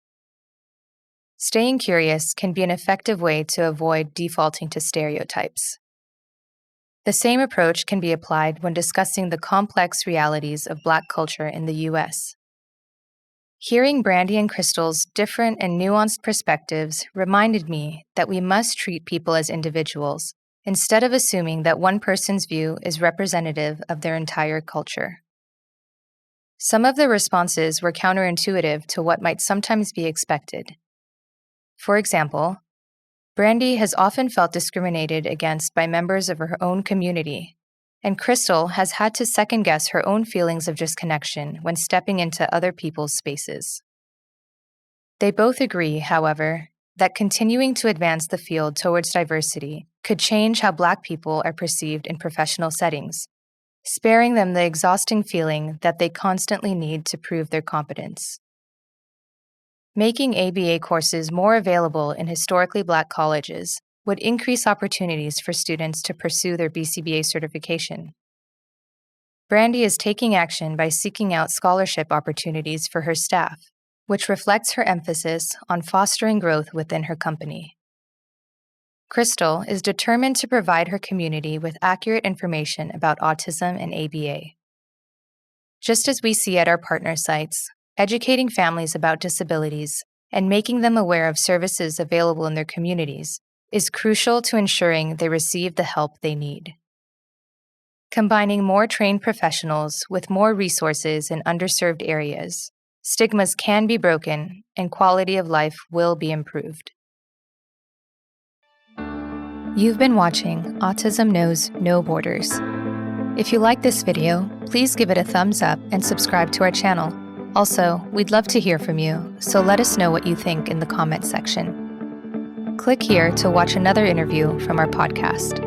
Staying curious can be an effective way to avoid defaulting to stereotypes. The same approach can be applied when discussing the complex realities of Black culture in the U.S. Hearing Brandy and Crystal's different and nuanced perspectives reminded me that we must treat people as individuals instead of assuming that one person's view is representative of their entire culture. Some of the responses were counterintuitive to what might sometimes be expected. For example, Brandy has often felt discriminated against by members of her own community, and Crystal has had to second-guess her own feelings of disconnection when stepping into other people's spaces. They both agree, however, that continuing to advance the field towards diversity could change how Black people are perceived in professional settings, sparing them the exhausting feeling that they constantly need to prove their competence. Making ABA courses more available in historically Black colleges would increase opportunities for students to pursue their BCBA certification. Brandy is taking action by seeking out scholarship opportunities for her staff, which reflects her emphasis on fostering growth within her company. Crystal is determined to provide her community with accurate information about autism and ABA. Just as we see at our partner sites, educating families about disabilities and making them aware of services available in their communities is crucial to ensuring they receive the help they need. Combining more trained professionals with more resources in underserved areas, stigmas can be broken and quality of life will be improved. You've been watching Autism Knows No Borders. If you like this video, please give it a thumbs up and subscribe to our channel. Also, we'd love to hear from you, so let us know what you think in the comments section. Click here to watch another interview from our podcast.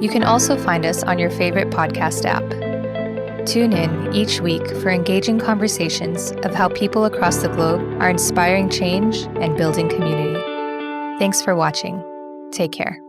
You can also find us on your favorite podcast app. Tune in each week for engaging conversations of how people across the globe are inspiring change and building community. Thanks for watching. Take care.